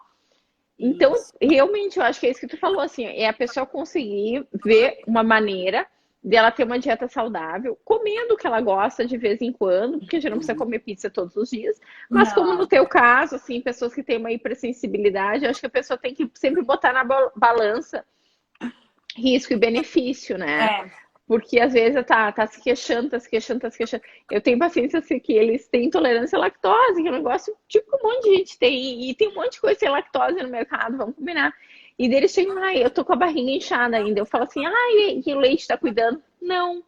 Então, Isso. realmente, eu acho que é isso que tu falou, assim, é a pessoa conseguir ver uma maneira dela ter uma dieta saudável, comendo o que ela gosta de vez em quando, porque já não precisa comer pizza todos os dias, mas como no Não. teu caso, assim, pessoas que têm uma hipersensibilidade, eu acho que a pessoa tem que sempre botar na balança risco e benefício, né? É. Porque às vezes tá se queixando, tá se queixando, tá se queixando. Eu tenho pacientes assim, que eles têm intolerância à lactose, que é um negócio tipo que um monte de gente tem. E tem um monte de coisa sem lactose no mercado, vamos combinar. E deles chegam, ai, eu tô com a barriga inchada ainda. Eu falo assim, ai, e o leite tá cuidando? Não.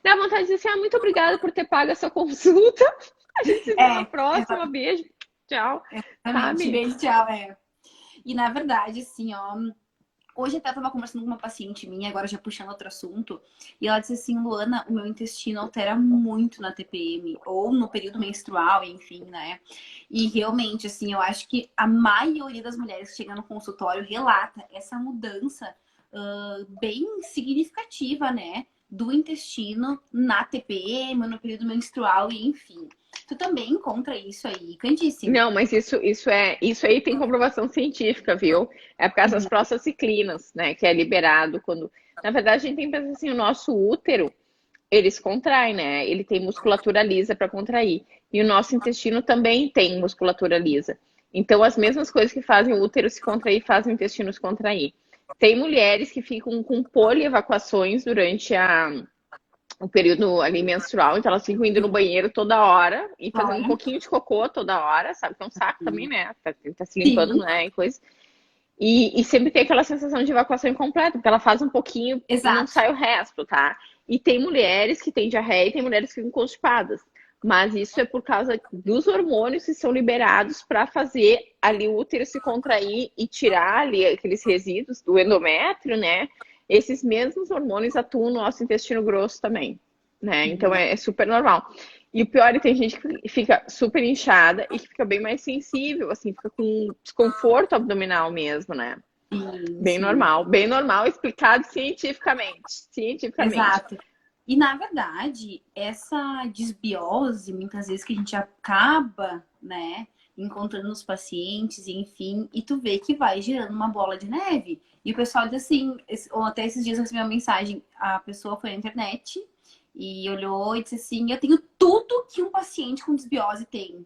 Dá vontade de dizer assim, muito obrigada por ter pago essa consulta. A gente se vê na próxima. Beijo. Tchau. Exatamente. Sabe? Beijo, tchau. É. E na verdade, assim, ó, hoje até eu tava conversando com uma paciente minha, agora já puxando outro assunto, e ela disse assim, Luana, o meu intestino altera muito na TPM, ou no período menstrual, enfim, né? E realmente, assim, eu acho que a maioria das mulheres que chegam no consultório relata essa mudança bem significativa, né? Do intestino na TPM, no período menstrual, e enfim. Tu também encontra isso aí, Candice? Não, mas isso aí tem comprovação científica, viu? É por causa das Uhum. prostaciclinas, né? Que é liberado quando. Na verdade, a gente tem que pensar assim, o nosso útero, ele se contrai, né? Ele tem musculatura lisa para contrair. E o nosso intestino também tem musculatura lisa. Então, as mesmas coisas que fazem o útero se contrair, fazem o intestino se contrair. Tem mulheres que ficam com polievacuações durante o período ali menstrual, então elas ficam indo no banheiro toda hora e fazendo um Olha. pouquinho de cocô toda hora, sabe? Que é um saco também, né? Tá se limpando, Sim, né? E coisa. E sempre tem aquela sensação de evacuação incompleta, porque ela faz um pouquinho e não exato. sai o resto, tá? E tem mulheres que têm diarreia e tem mulheres que ficam constipadas. Mas isso é por causa dos hormônios que são liberados para fazer ali o útero se contrair e tirar ali aqueles resíduos do endométrio, né? Esses mesmos hormônios atuam no nosso intestino grosso também, né? Então Uhum. é super normal. E o pior é que tem gente que fica super inchada e que fica bem mais sensível, assim, fica com desconforto abdominal mesmo, né? Sim, sim, Bem normal, explicado cientificamente. Cientificamente. exato. E na verdade, essa desbiose, muitas vezes que a gente acaba, né, encontrando nos pacientes, enfim, e tu vê que vai gerando uma bola de neve. E o pessoal diz assim, ou até esses dias eu recebi uma mensagem, a pessoa foi na internet e olhou e disse assim, eu tenho tudo que um paciente com desbiose tem.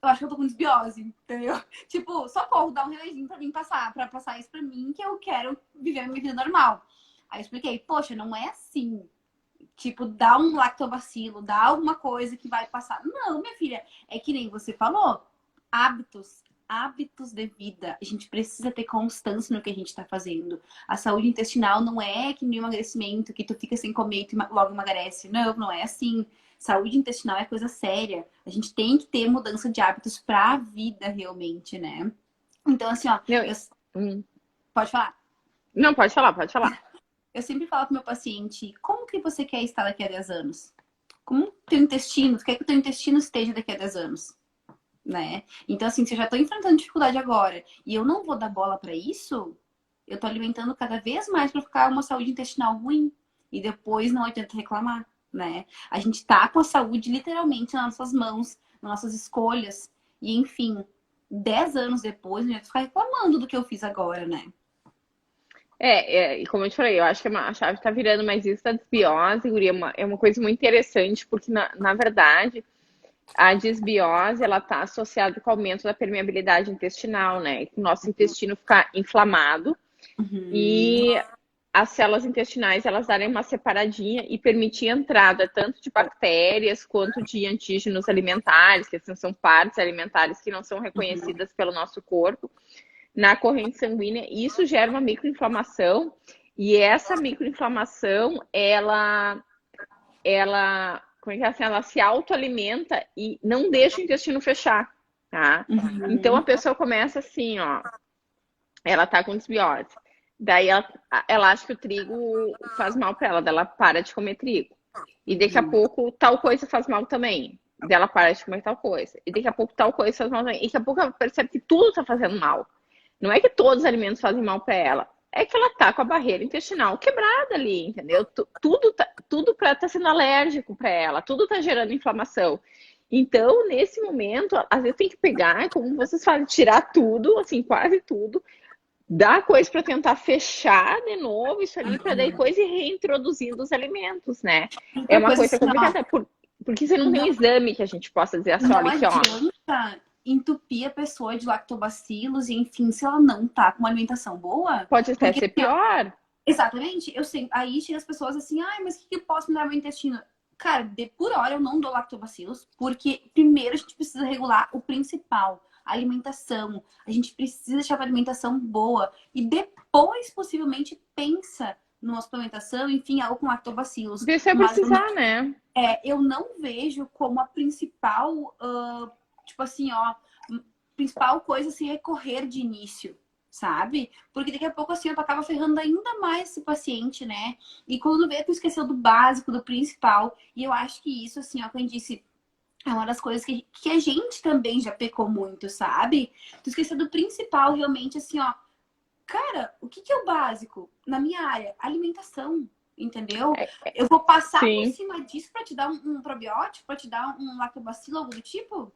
Eu acho que eu tô com desbiose, entendeu? Tipo, socorro, dá um remedinho pra mim passar, pra passar isso pra mim, que eu quero viver a minha vida normal. Aí eu expliquei, poxa, não é assim. Tipo, dá um lactobacilo, dá alguma coisa que vai passar. Não, minha filha, é que nem você falou, hábitos. hábitos de vida. A gente precisa ter constância no que a gente está fazendo. A saúde intestinal não é que nem emagrecimento, que tu fica sem comer e tu logo emagrece. Não, não é assim. Saúde intestinal é coisa séria. A gente tem que ter mudança de hábitos para a vida realmente, né? Então, assim, ó, Não, pode falar. não, pode falar, pode falar. Eu sempre falo pro meu paciente, como que você quer estar daqui a 10 anos? Como teu intestino, tu quer que o teu intestino esteja daqui a 10 anos? Né? Então, assim, se eu já tô enfrentando dificuldade agora e eu não vou dar bola para isso, eu tô alimentando cada vez mais para ficar uma saúde intestinal ruim. E depois não adianta reclamar, né? A gente tá com a saúde literalmente nas nossas mãos, nas nossas escolhas. E, enfim, 10 anos depois, não adianta ficar reclamando do que eu fiz agora, né? E como eu te falei, eu acho que a chave tá virando, mas isso da desbiose, guria, é uma coisa muito interessante, porque na verdade a desbiose ela tá associada com o aumento da permeabilidade intestinal, né? Que o nosso intestino ficar inflamado Uhum. e as células intestinais elas darem uma separadinha e permitir a entrada tanto de bactérias quanto de antígenos alimentares, que assim, são partes alimentares que não são reconhecidas pelo nosso corpo na corrente sanguínea. E isso gera uma microinflamação e essa microinflamação ela como é que é assim? Ela se autoalimenta e não deixa o intestino fechar, tá? Então a Uhum. pessoa começa assim, ó, ela tá com desbiose. Daí ela acha que o trigo faz mal para ela, daí ela para de comer trigo. E daqui a Uhum. pouco tal coisa faz mal também. Daí ela para de comer tal coisa. E daqui a pouco tal coisa faz mal também. E daqui a pouco ela percebe que tudo tá fazendo mal. Não é que todos os alimentos fazem mal para ela. É que ela tá com a barreira intestinal quebrada ali, entendeu? Tudo tá sendo alérgico para ela, tudo tá gerando inflamação. Então, nesse momento, às vezes tem que pegar, como vocês fazem, tirar tudo, assim, quase tudo, dar coisa para tentar fechar de novo isso ali, para daí coisa ir reintroduzindo os alimentos, né? É Outra uma coisa coisa assim, ó, complicada, porque você não tem um não, exame que a gente possa dizer assim, não olha aqui, ó, adianta entupir a pessoa de lactobacilos e, enfim, se ela não tá com uma alimentação boa, pode até porque ser pior. exatamente, eu sei, aí chega as pessoas assim, ai, mas o que eu posso me dar no meu intestino? Cara, por hora eu não dou lactobacilos, porque primeiro a gente precisa regular o principal, a alimentação. A gente precisa deixar a alimentação boa e depois, possivelmente, pensa numa suplementação, enfim, algo com lactobacilos. Ver se vai Mas precisar, né? eu não vejo como a principal, tipo assim, ó, principal coisa se recorrer de início, sabe? Porque daqui a pouco, assim, tu acaba ferrando ainda mais esse paciente, né? E quando vê, tu esqueceu do básico, do principal. E eu acho que isso, assim, ó, como eu disse, é uma das coisas que a gente também já pecou muito, sabe? Tu esqueceu do principal, realmente, assim, ó. Cara, o que é o básico na minha área? Alimentação, entendeu? Eu vou passar por Sim. cima disso para te dar um probiótico, para te dar um lactobacilo, algo do tipo?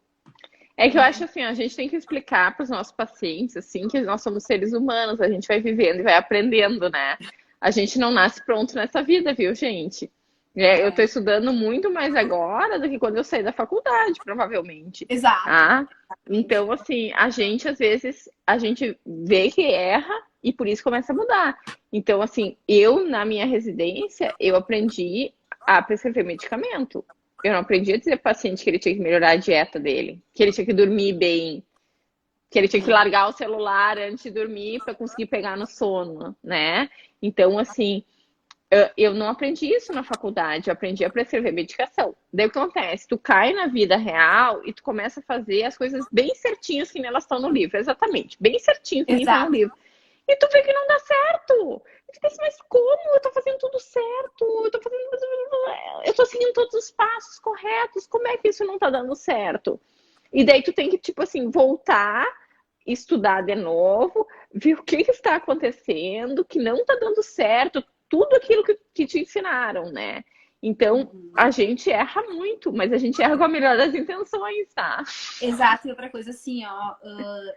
É que eu Né? acho assim, a gente tem que explicar para os nossos pacientes assim que nós somos seres humanos, a gente vai vivendo e vai aprendendo, né? A gente não nasce pronto nessa vida, viu, gente? Eu estou É, estudando muito mais agora do que quando eu saí da faculdade, provavelmente, exato. tá? Exatamente. Então, assim, a gente às vezes a gente vê que erra e por isso começa a mudar. Então, assim, eu na minha residência eu aprendi a prescrever medicamento. Eu não aprendi a dizer pro paciente que ele tinha que melhorar a dieta dele, que ele tinha que dormir bem, que ele tinha que É, largar o celular antes de dormir para conseguir pegar no sono, né? Então, assim, eu não aprendi isso na faculdade, eu aprendi a prescrever medicação. Daí o que acontece? Tu cai na vida real e tu começa a fazer as coisas bem certinhas que elas estão no livro, exatamente, bem certinho que nem tá no exato. livro. E tu vê que não dá certo. E tu pensa, mas como? Eu tô fazendo tudo certo, eu tô fazendo. Eu tô seguindo todos os passos corretos, como é que isso não tá dando certo? E daí tu tem que, tipo assim, voltar, estudar de novo, ver o que está acontecendo, que não tá dando certo, tudo aquilo que te ensinaram, né? Então, a Uhum. gente erra muito, mas a gente erra com a melhor das intenções, tá? Exato, e outra coisa assim, ó,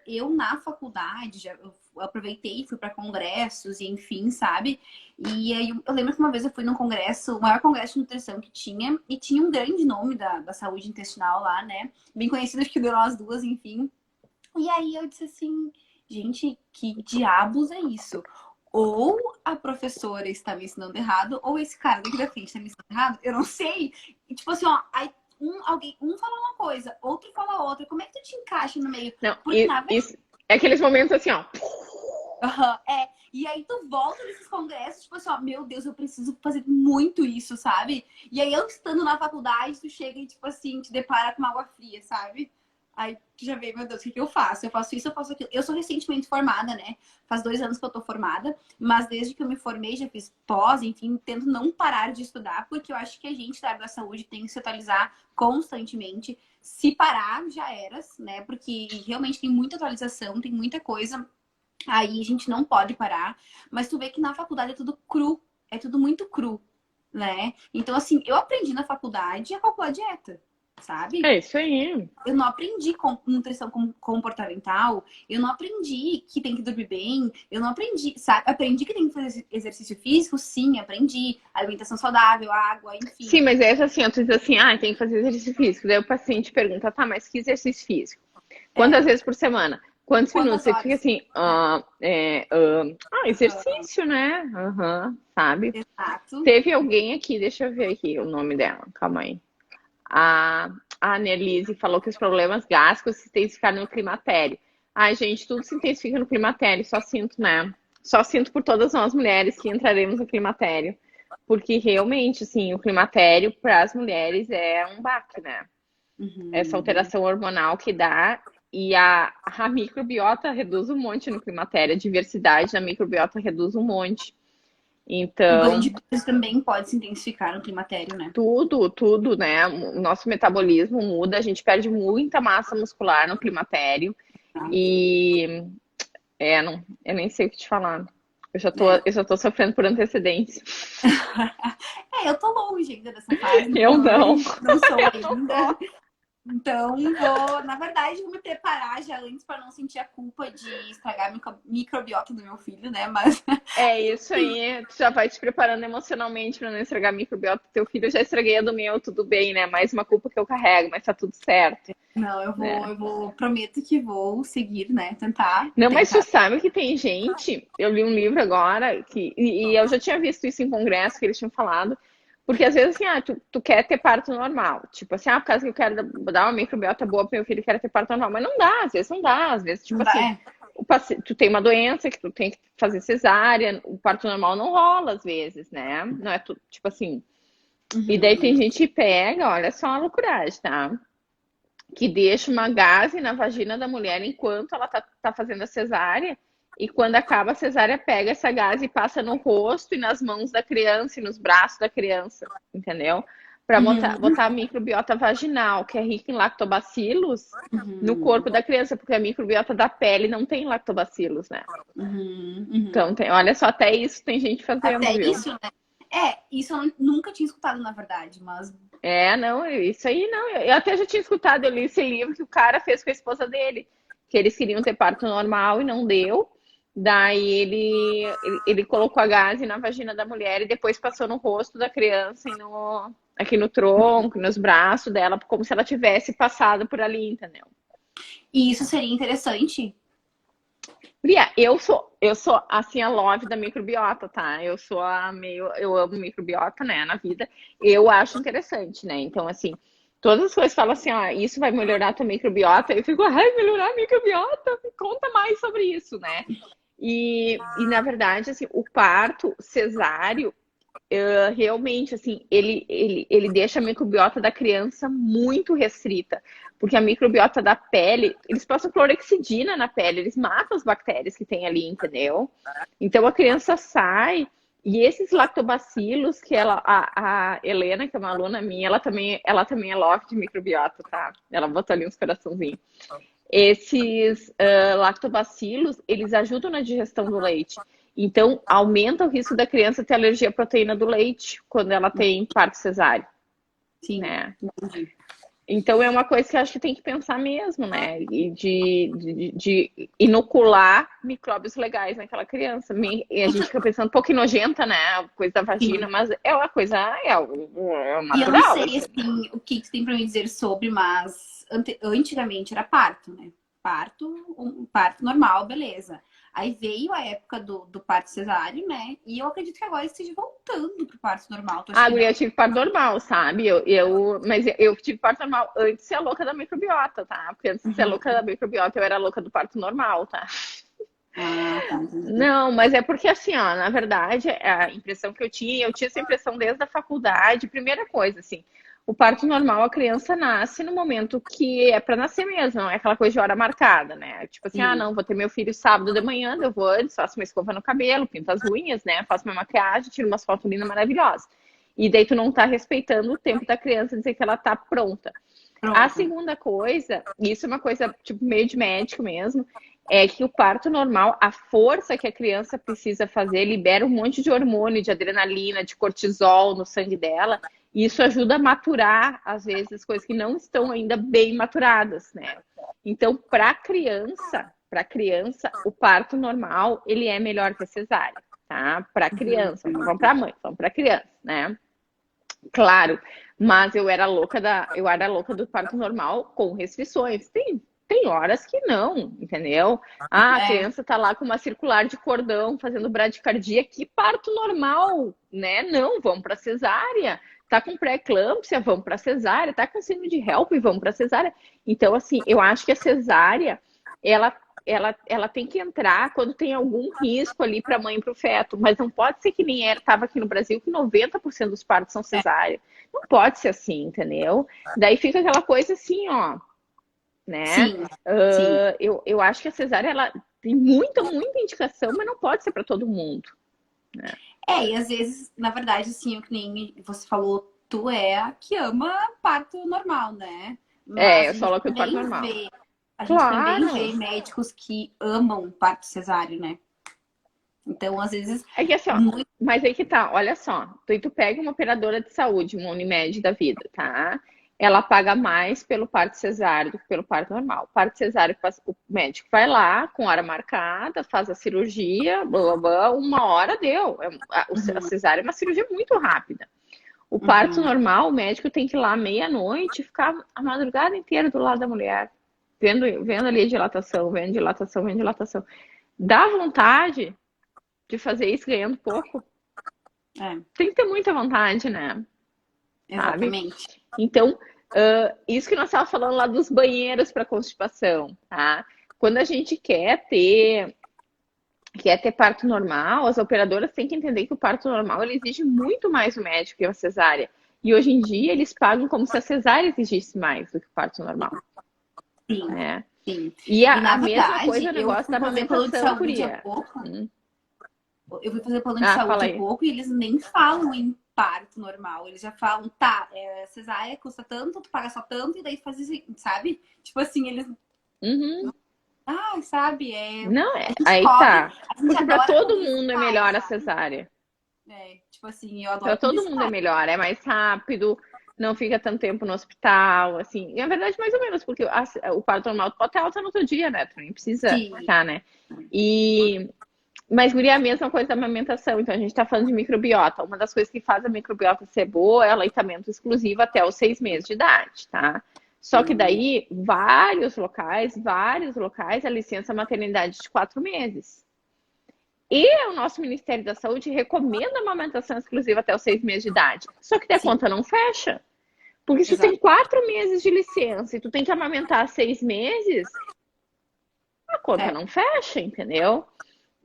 eu na faculdade já eu aproveitei, fui para congressos e enfim, sabe? E aí eu lembro que uma vez eu fui num congresso, o maior congresso de nutrição que tinha, e tinha um grande nome da saúde intestinal lá, né? Bem conhecido, acho que deu nós duas, enfim. E aí eu disse assim, gente, que diabos é isso? Ou a professora está me ensinando errado, ou esse cara daqui da frente está me ensinando errado, eu não sei. E tipo assim, ó, aí um fala uma coisa, outro fala outra. Como é que tu te encaixa no meio? Não, Porque na verdade, isso é aqueles momentos assim, ó. e aí tu volta nesses congressos, tipo assim, ó, meu Deus, eu preciso fazer muito isso, sabe? E aí eu estando na faculdade, tu chega e, tipo assim, te depara com uma água fria, sabe? Aí tu já vê, meu Deus, o que que eu faço? Eu faço isso, eu faço aquilo. Eu sou recentemente formada, né? Faz 2 anos que eu tô formada, mas desde que eu me formei, já fiz pós, enfim, tento não parar de estudar, porque eu acho que a gente da área da saúde tem que se atualizar constantemente. Se parar, já eras, né? Porque realmente tem muita atualização, tem muita coisa. Aí a gente não pode parar. Mas tu vê que na faculdade é tudo cru, é tudo muito cru, né? Então, assim, eu aprendi na faculdade a calcular dieta, sabe? É isso aí. Eu não aprendi com nutrição comportamental, eu não aprendi que tem que dormir bem, eu não aprendi, sabe? Aprendi que tem que fazer exercício físico, sim, aprendi. Alimentação saudável, água, enfim. Sim, mas é assim, tu diz assim, ah, tem que fazer exercício físico. Daí o paciente pergunta, tá, mas que exercício físico? Quantas É, vezes por semana? Quantos minutos? quantas Você fica horas? assim, Aham, exercício, né? Aham, sabe? exato. Teve alguém aqui, deixa eu ver aqui o nome dela, calma aí. A, a Annelise falou que os problemas gástricos se intensificaram no climatério. Ai, gente, tudo se intensifica no climatério, só sinto, né? Só sinto por todas nós mulheres que entraremos no climatério. Porque realmente, assim, o climatério para as mulheres é um baque, né? Essa Uhum. alteração hormonal que dá e a microbiota reduz um monte no climatério, a diversidade da microbiota reduz um monte. O ganho de Então, peso também pode se intensificar no climatério, né? tudo, né? O nosso metabolismo muda, a gente perde muita massa muscular no climatério e não, eu nem sei o que te falar. É. Eu já tô sofrendo por antecedência. Eu tô longe ainda dessa fase, Eu não. não sou Eu não ainda. tô. Então, na verdade, vou me preparar já antes para não sentir a culpa de estragar a microbiota do meu filho, né? Mas É isso aí, tu já vai te preparando emocionalmente para não estragar a microbiota do teu filho. Eu já estraguei a do meu, tudo bem, né? Mais uma culpa que eu carrego, mas tá tudo certo, não, né? prometo que vou seguir, né? Não, mas tu Tentar. sabe que tem gente, eu li um livro agora, e eu já tinha visto isso em congresso, que eles tinham falado, porque às vezes assim, tu quer ter parto normal, tipo assim, por causa que eu quero dar uma microbiota boa pro meu filho, eu quero ter parto normal, mas não dá, às vezes não dá, às vezes, tipo assim, É. tu tem uma doença que tu tem que fazer cesárea, o parto normal não rola às vezes, né? Não é tudo, tipo assim. E daí tem Uhum. gente que pega, olha só a loucuragem, tá? Que deixa uma gaze na vagina da mulher enquanto ela tá fazendo a cesárea. E quando acaba a cesárea, pega essa gaze e passa no rosto e nas mãos da criança e nos braços da criança, entendeu? Para Uhum. botar a microbiota vaginal, que é rica em lactobacilos, no Uhum. corpo da criança, porque a microbiota da pele não tem lactobacilos, né? Uhum. Então, Uhum. olha só, até isso tem gente fazendo, Até viu? isso, né? Isso eu nunca tinha escutado, na verdade, mas. É, não, isso aí não. Eu até já tinha escutado, eu li esse livro que o cara fez com a esposa dele, que eles queriam ter parto normal e não deu. Daí ele colocou a gaze na vagina da mulher e depois passou no rosto da criança e aqui no tronco, nos braços dela, como se ela tivesse passado por ali, entendeu? E isso seria interessante. Bria, eu sou assim a love da microbiota, tá? Eu sou eu amo microbiota, né, na vida. Eu acho interessante, né? Então, assim, todas as coisas falam assim, isso vai melhorar a tua microbiota. Eu fico, ai, melhorar a microbiota? Me conta mais sobre isso, né? E na verdade, assim, o parto cesáreo realmente, assim, ele deixa a microbiota da criança muito restrita, porque a microbiota da pele, eles passam clorexidina na pele, eles matam as bactérias que tem ali, entendeu? Então a criança sai, e esses lactobacilos que a Helena, que é uma aluna minha, ela também é love de microbiota, tá? Ela botou ali uns coraçãozinhos. Esses lactobacilos, eles ajudam na digestão do leite. Então, aumenta o risco da criança ter alergia à proteína do leite quando ela tem parto cesáreo, Sim, né? entendi. Então, é uma coisa que eu acho que tem que pensar mesmo, né? E de inocular micróbios legais naquela criança. E a gente fica pensando, pô, que nojenta, né? A coisa da vagina, Sim. mas é uma coisa, é E eu não natural, sei, assim. assim, o que tu tem pra me dizer sobre, mas antigamente era parto, né? Parto, parto normal, beleza. Aí veio a época do parto cesáreo, né? E eu acredito que agora esteja voltando pro parto normal. Tu acha Ah, que guria, eu não? tive parto normal, sabe? Mas eu tive parto normal antes de ser a louca da microbiota, tá? Porque antes de ser a louca Uhum. da microbiota, eu era a louca do parto normal, tá? Ah, tá, entendi. Não, mas é porque assim, ó, na verdade, a impressão que eu tinha essa impressão desde a faculdade. Primeira coisa, assim, o parto normal, a criança nasce no momento que é para nascer mesmo, não é aquela coisa de hora marcada, né? Tipo assim, ah, Sim. não, vou ter meu filho sábado de manhã, eu vou antes, faço uma escova no cabelo, pinto as unhas, né? Faço minha maquiagem, tiro umas fotos lindas maravilhosas. E daí tu não tá respeitando o tempo da criança dizer que ela tá pronta. A Pronto. segunda coisa, e isso é uma coisa tipo meio de médico mesmo, é que o parto normal, a força que a criança precisa fazer, libera um monte de hormônio, de adrenalina, de cortisol no sangue dela, e isso ajuda a maturar, às vezes, coisas que não estão ainda bem maturadas, né? Então, para criança, o parto normal, ele é melhor que a cesárea, tá? Para criança, não vamos para mãe, vamos para criança, né? Claro, mas eu era louca do parto normal com restrições. Tem horas que não, entendeu? Ah, a É. criança tá lá com uma circular de cordão fazendo bradicardia, que parto normal, né? Não, vamos para cesárea. Tá com pré-eclâmpsia, vamos para cesárea. Tá com síndrome de HELP, vamos para cesárea. Então, assim, eu acho que a cesárea, ela ela tem que entrar quando tem algum risco ali para a mãe e para o feto, mas não pode ser que nem estava aqui no Brasil, que 90% dos partos são É. cesárea. Não pode ser assim, entendeu? Daí fica aquela coisa assim, ó, né? Sim, sim. Eu acho que a cesárea, ela tem muita indicação, mas não pode ser para todo mundo, né? É, e às vezes, na verdade, assim, o que nem você falou, tu é a que ama parto normal, né? Mas Eu sou louca do parto normal. a gente também Claro! vê médicos que amam parto cesáreo, né? Então, às vezes, É que assim, ó, muito. mas aí que tá, olha só, tu pega uma operadora de saúde, uma Unimed da vida, tá? Ela paga mais pelo parto cesáreo do que pelo parto normal. Parto cesáreo, o médico vai lá, com hora marcada, faz a cirurgia, blá, blá, blá, 1 hora deu. A Uhum, cesárea é uma cirurgia muito rápida. O parto uhum, normal, o médico tem que ir lá meia-noite e ficar a madrugada inteira do lado da mulher, vendo ali a dilatação, vendo dilatação, vendo dilatação. Dá vontade de fazer isso ganhando pouco? é, Tem que ter muita vontade, né? Sabe? exatamente. Então, isso que nós estávamos falando lá dos banheiros para constipação, tá? Quando a gente quer ter parto normal, as operadoras têm que entender que o parto normal ele exige muito mais do médico que a cesárea. E hoje em dia eles pagam como se a cesárea exigisse mais do que o parto normal, Sim, né? sim. E E na a mesma verdade, coisa o eu negócio da fui fazer plano de amamentação, saúde há guria. pouco. Hum. Eu fui fazer plano de Ah, fala saúde há aí. pouco e eles nem falam em parto normal. Eles já falam, tá, cesárea custa tanto, tu paga só tanto, e daí faz isso, sabe? Tipo assim, eles. Uhum. Ah, sabe? Não, A gente aí cobre, tá. a gente Porque para adora todo mundo é publicitar, melhor a sabe? cesárea. Tipo assim, eu Para adoro todo mundo é publicitar. melhor, é mais rápido, não fica tanto tempo no hospital, assim. E, na verdade, mais ou menos, porque o parto normal tu pode ter alta no outro dia, né? Tu nem precisa Sim, ficar, né? E mas, guria, é a mesma coisa da amamentação. Então, a gente está falando de microbiota. Uma das coisas que faz a microbiota ser boa é o aleitamento exclusivo até os 6 meses de idade, tá? Só que sim, daí, vários locais, a licença maternidade de 4 meses. E o nosso Ministério da Saúde recomenda a amamentação exclusiva até os 6 meses de idade. Só que a sim, conta não fecha. Porque se tu tem exato. 4 meses de licença e tu tem que amamentar 6 meses, a conta É, não fecha, entendeu?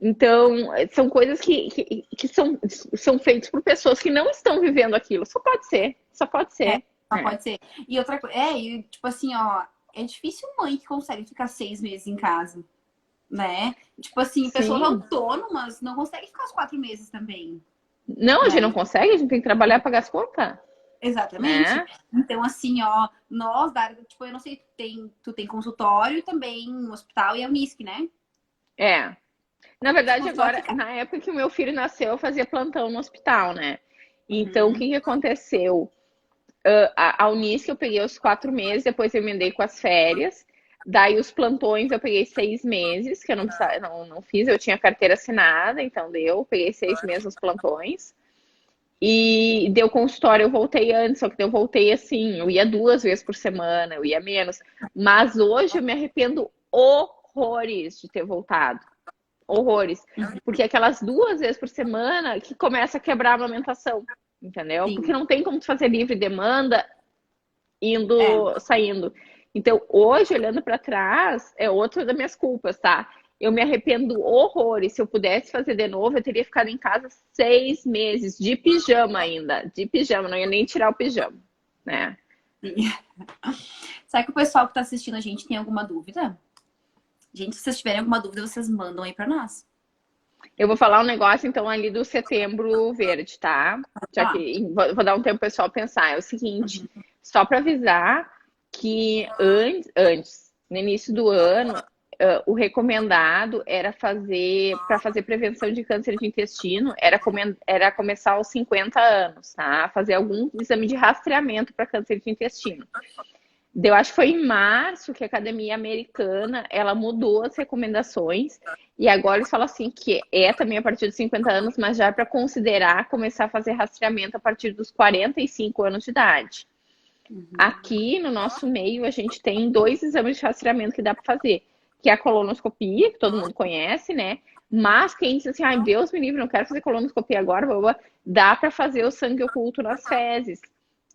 Então, são coisas que são feitas por pessoas que não estão vivendo aquilo. Só pode é, ser. só É. pode ser. E outra coisa, e tipo assim, ó, é difícil mãe que consegue ficar 6 meses em casa, né? Tipo assim, pessoas Sim. autônomas não conseguem ficar os 4 meses também, Não, a gente não né? consegue, a gente tem que trabalhar e pagar as contas, Exatamente. né? Então, assim, ó, nós da área, tipo, eu não sei, tu tem consultório e também um hospital e a Unisc, né? É. Na Tipo, verdade, tu vai agora, ficar. na época que o meu filho nasceu, eu fazia plantão no hospital, né? Então, o Uhum, que que aconteceu? A Unisc eu peguei os 4 meses, depois eu emendei com as férias. Daí os plantões eu peguei 6 meses, que eu não precisava, não fiz, eu tinha carteira assinada, então deu, peguei 6 meses nos plantões. E deu consultório, eu voltei antes, só que eu voltei assim, eu ia 2 vezes por semana, eu ia menos. Mas hoje eu me arrependo horrores de ter voltado. horrores. Porque aquelas 2 vezes por semana que começa a quebrar a amamentação, entendeu? Sim. Porque não tem como tu fazer livre demanda É. saindo. Então, hoje, olhando para trás, é outra das minhas culpas, tá? Eu me arrependo horrores. Se eu pudesse fazer de novo, eu teria ficado em casa 6 meses, de pijama ainda. De pijama, não ia nem tirar o pijama, né? Sim. Será que o pessoal que tá assistindo a gente tem alguma dúvida? Gente, se vocês tiverem alguma dúvida, vocês mandam aí pra nós. Eu vou falar um negócio, então, ali do Setembro Verde, tá? Já Tá. que vou dar um tempo pro pessoal pensar. É o seguinte, só para avisar que antes, no início do ano, o recomendado era para fazer prevenção de câncer de intestino, era começar aos 50 anos, tá? Fazer algum exame de rastreamento para câncer de intestino. Eu acho que foi em março que a Academia Americana, ela mudou as recomendações e agora eles falam assim que é também a partir dos 50 anos, mas já é para considerar começar a fazer rastreamento a partir dos 45 anos de idade. Aqui no nosso meio a gente tem 2 exames de rastreamento que dá para fazer, que é a colonoscopia, que todo mundo conhece, né? Mas quem diz assim, ai, Deus me livre, não quero fazer colonoscopia agora, dá para fazer o sangue oculto nas fezes,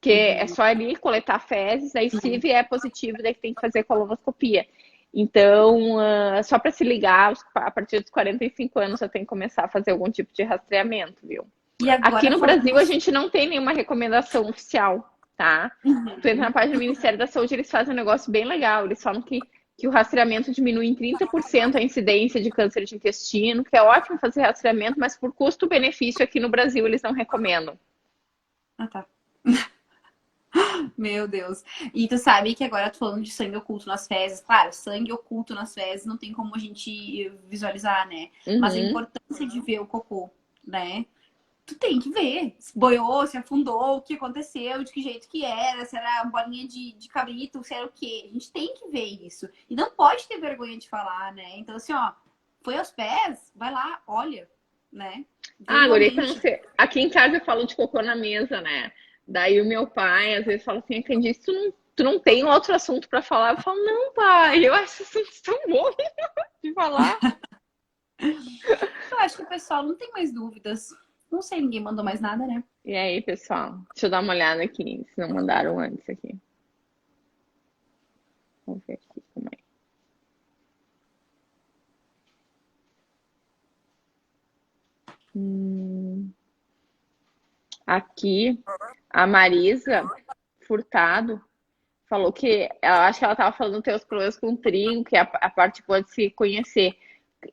que é só ali coletar fezes, aí se vier positivo, daí tem que fazer colonoscopia. Então, só para se ligar, a partir dos 45 anos já tem que começar a fazer algum tipo de rastreamento, viu? E agora, Aqui no Brasil a gente não tem nenhuma recomendação oficial, tá? Tu entra na página do Ministério da Saúde, eles fazem um negócio bem legal, eles falam que o rastreamento diminui em 30% a incidência de câncer de intestino, que é ótimo fazer rastreamento, mas por custo-benefício aqui no Brasil eles não recomendam. Ah, tá. Meu Deus. E tu sabe que agora tô falando de sangue oculto nas fezes. Claro, sangue oculto nas fezes não tem como a gente visualizar, né? Mas a importância de ver o cocô, né? Tu tem que ver. Se boiou, se afundou, o que aconteceu, de que jeito que era, se era bolinha de cabrito, se era o quê. A gente tem que ver isso. E não pode ter vergonha de falar, né? Então, assim, ó, foi aos pés, vai lá, olha, né? Agora, aqui em casa eu falo de cocô na mesa, né? Daí o meu pai, às vezes, fala assim, Candice, tu não tem outro assunto pra falar? Eu falo, não, pai, eu acho isso tão bom de falar. Eu acho que o pessoal não tem mais dúvidas. Não sei, ninguém mandou mais nada, né? E aí, pessoal? Deixa eu dar uma olhada aqui, se não mandaram antes aqui. Vamos ver aqui como é. Aqui, a Marisa Furtado falou que, eu acho que ela estava falando dos teus problemas com trigo, que a parte pode se conhecer.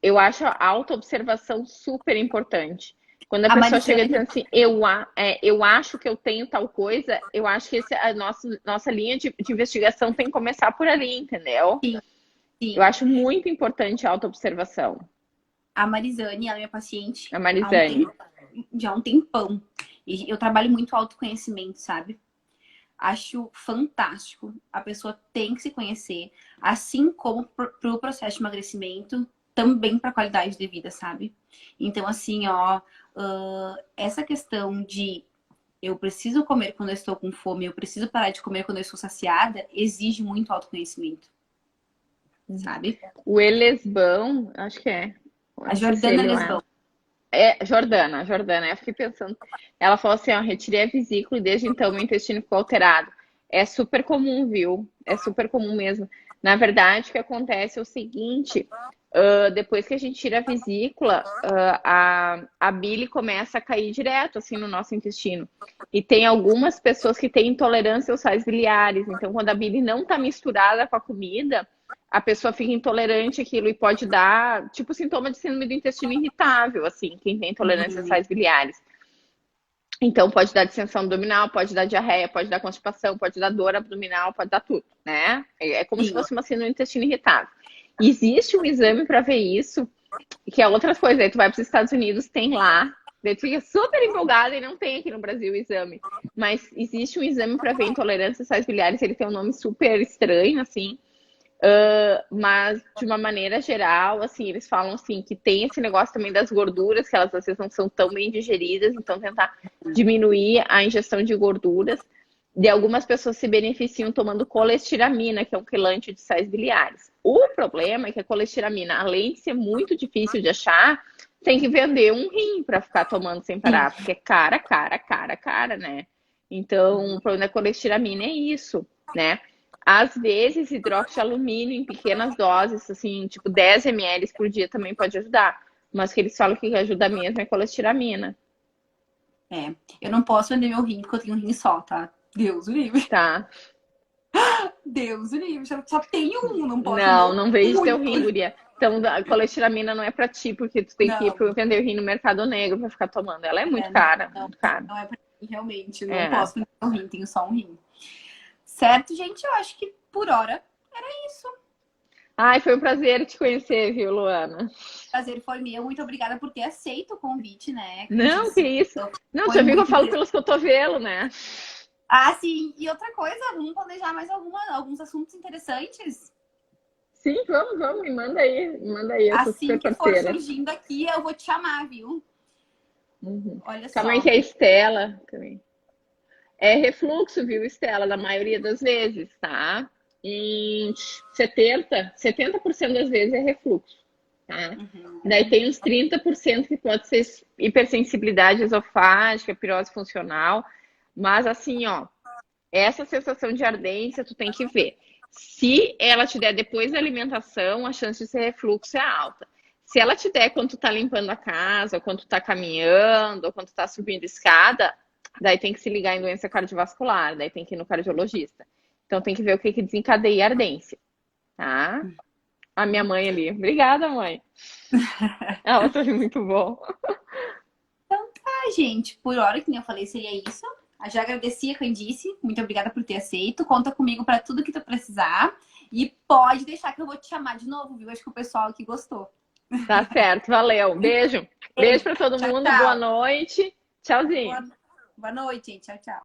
Eu acho a autoobservação super importante. Quando a pessoa chega dizendo assim, eu acho que eu tenho tal coisa, eu acho que a nossa linha de investigação tem que começar por ali, entendeu? Sim, sim. Eu acho muito importante a autoobservação. A Marizane, ela é minha paciente. A Marizane. Já há um tempão. E eu trabalho muito autoconhecimento, sabe? Acho fantástico. A pessoa tem que se conhecer, assim como pro processo de emagrecimento, também para qualidade de vida, sabe? Então, assim, ó, essa questão de eu preciso comer quando eu estou com fome, eu preciso parar de comer quando eu estou saciada, exige muito autoconhecimento, sabe? O Elesbão, acho que é. A Jordana Lesbão. Jordana. Eu fiquei pensando. Ela falou assim, ó, retirei a vesícula e desde então meu intestino ficou alterado. É super comum, viu? É super comum mesmo. Na verdade, o que acontece é o seguinte, depois que a gente tira a vesícula, a bile começa a cair direto, assim, no nosso intestino. E tem algumas pessoas que têm intolerância aos sais biliares. Então, quando a bile não está misturada com a comida, a pessoa fica intolerante àquilo e pode dar, tipo, sintoma de síndrome do intestino irritável, assim, quem tem intolerância aos sais biliares. Então, pode dar distensão abdominal, pode dar diarreia, pode dar constipação, pode dar dor abdominal, pode dar tudo, né? É como se fosse uma síndrome do intestino irritável. E existe um exame para ver isso, que é outra coisa. Aí tu vai para os Estados Unidos, tem lá, daí tu fica super empolgada e não tem aqui no Brasil o exame. Mas existe um exame para ver intolerância aos sais biliares, ele tem um nome super estranho, assim. Mas de uma maneira geral, assim, eles falam assim que tem esse negócio também das gorduras, que elas às vezes não são tão bem digeridas, então tentar diminuir a ingestão de gorduras. De algumas pessoas se beneficiam tomando colestiramina, que é um quelante de sais biliares. O problema é que a colestiramina, além de ser muito difícil de achar, tem que vender um rim para ficar tomando sem Sim. parar, porque é cara, né? Então, o problema da colestiramina é isso, né? Às vezes, hidroxialumínio em pequenas doses, assim, tipo 10 ml por dia também pode ajudar. Mas o que eles falam que ajuda mesmo é colestiramina. É, eu não posso vender meu rim porque eu tenho um rim só, tá? Deus o livre. Tá? Deus o livre. Só tenho um, não posso vender Não, não vende teu rim, muito. guria. Então, a colestiramina não é pra ti, porque tu tem que ir Não, vender o rim no mercado negro pra ficar tomando. Ela é muito não, cara, não, muito cara. não é pra mim, realmente. Não É. posso vender meu rim, tenho só um rim. Certo, gente? Eu acho que por hora era isso. Ai, foi um prazer te conhecer, viu, Luana? O prazer foi meu. Muito obrigada por ter aceito o convite, né, Não, que Candice? isso. Não, tu Foi já viu que eu muito falo interessante. pelos cotovelos, né? Ah, sim. E outra coisa, vamos planejar mais alguns assuntos interessantes. Sim, vamos, me manda aí, eu sou Assim super que for parceira. surgindo aqui, eu vou te chamar, viu? Uhum. Olha Calma aí só. que é a Estela também. É refluxo, viu, Estela, na maioria das vezes, tá? Em 70% das vezes é refluxo, tá? Daí Uhum. tem uns 30% que pode ser hipersensibilidade esofágica, pirose funcional, mas assim, ó, essa sensação de ardência tu tem que ver. Se ela te der depois da alimentação, a chance de ser refluxo é alta. Se ela te der quando tu tá limpando a casa, ou quando tu tá caminhando, ou quando tu tá subindo escada, daí tem que se ligar em doença cardiovascular, daí tem que ir no cardiologista. Então tem que ver o que que desencadeia a ardência, tá? A minha mãe ali. Obrigada, mãe. Ela foi muito bom. Ah, gente, por hora, que nem eu falei, seria isso. Eu já agradeci a Candice. Muito obrigada por ter aceito. Conta comigo para tudo que tu precisar. E pode deixar que eu vou te chamar de novo, viu? Acho que o pessoal aqui gostou. Tá certo, valeu. Beijo. Beijo Beijo. pra todo Tchau, mundo. Boa tchau. noite. Tchauzinho. Boa noite, gente. Tchau, tchau.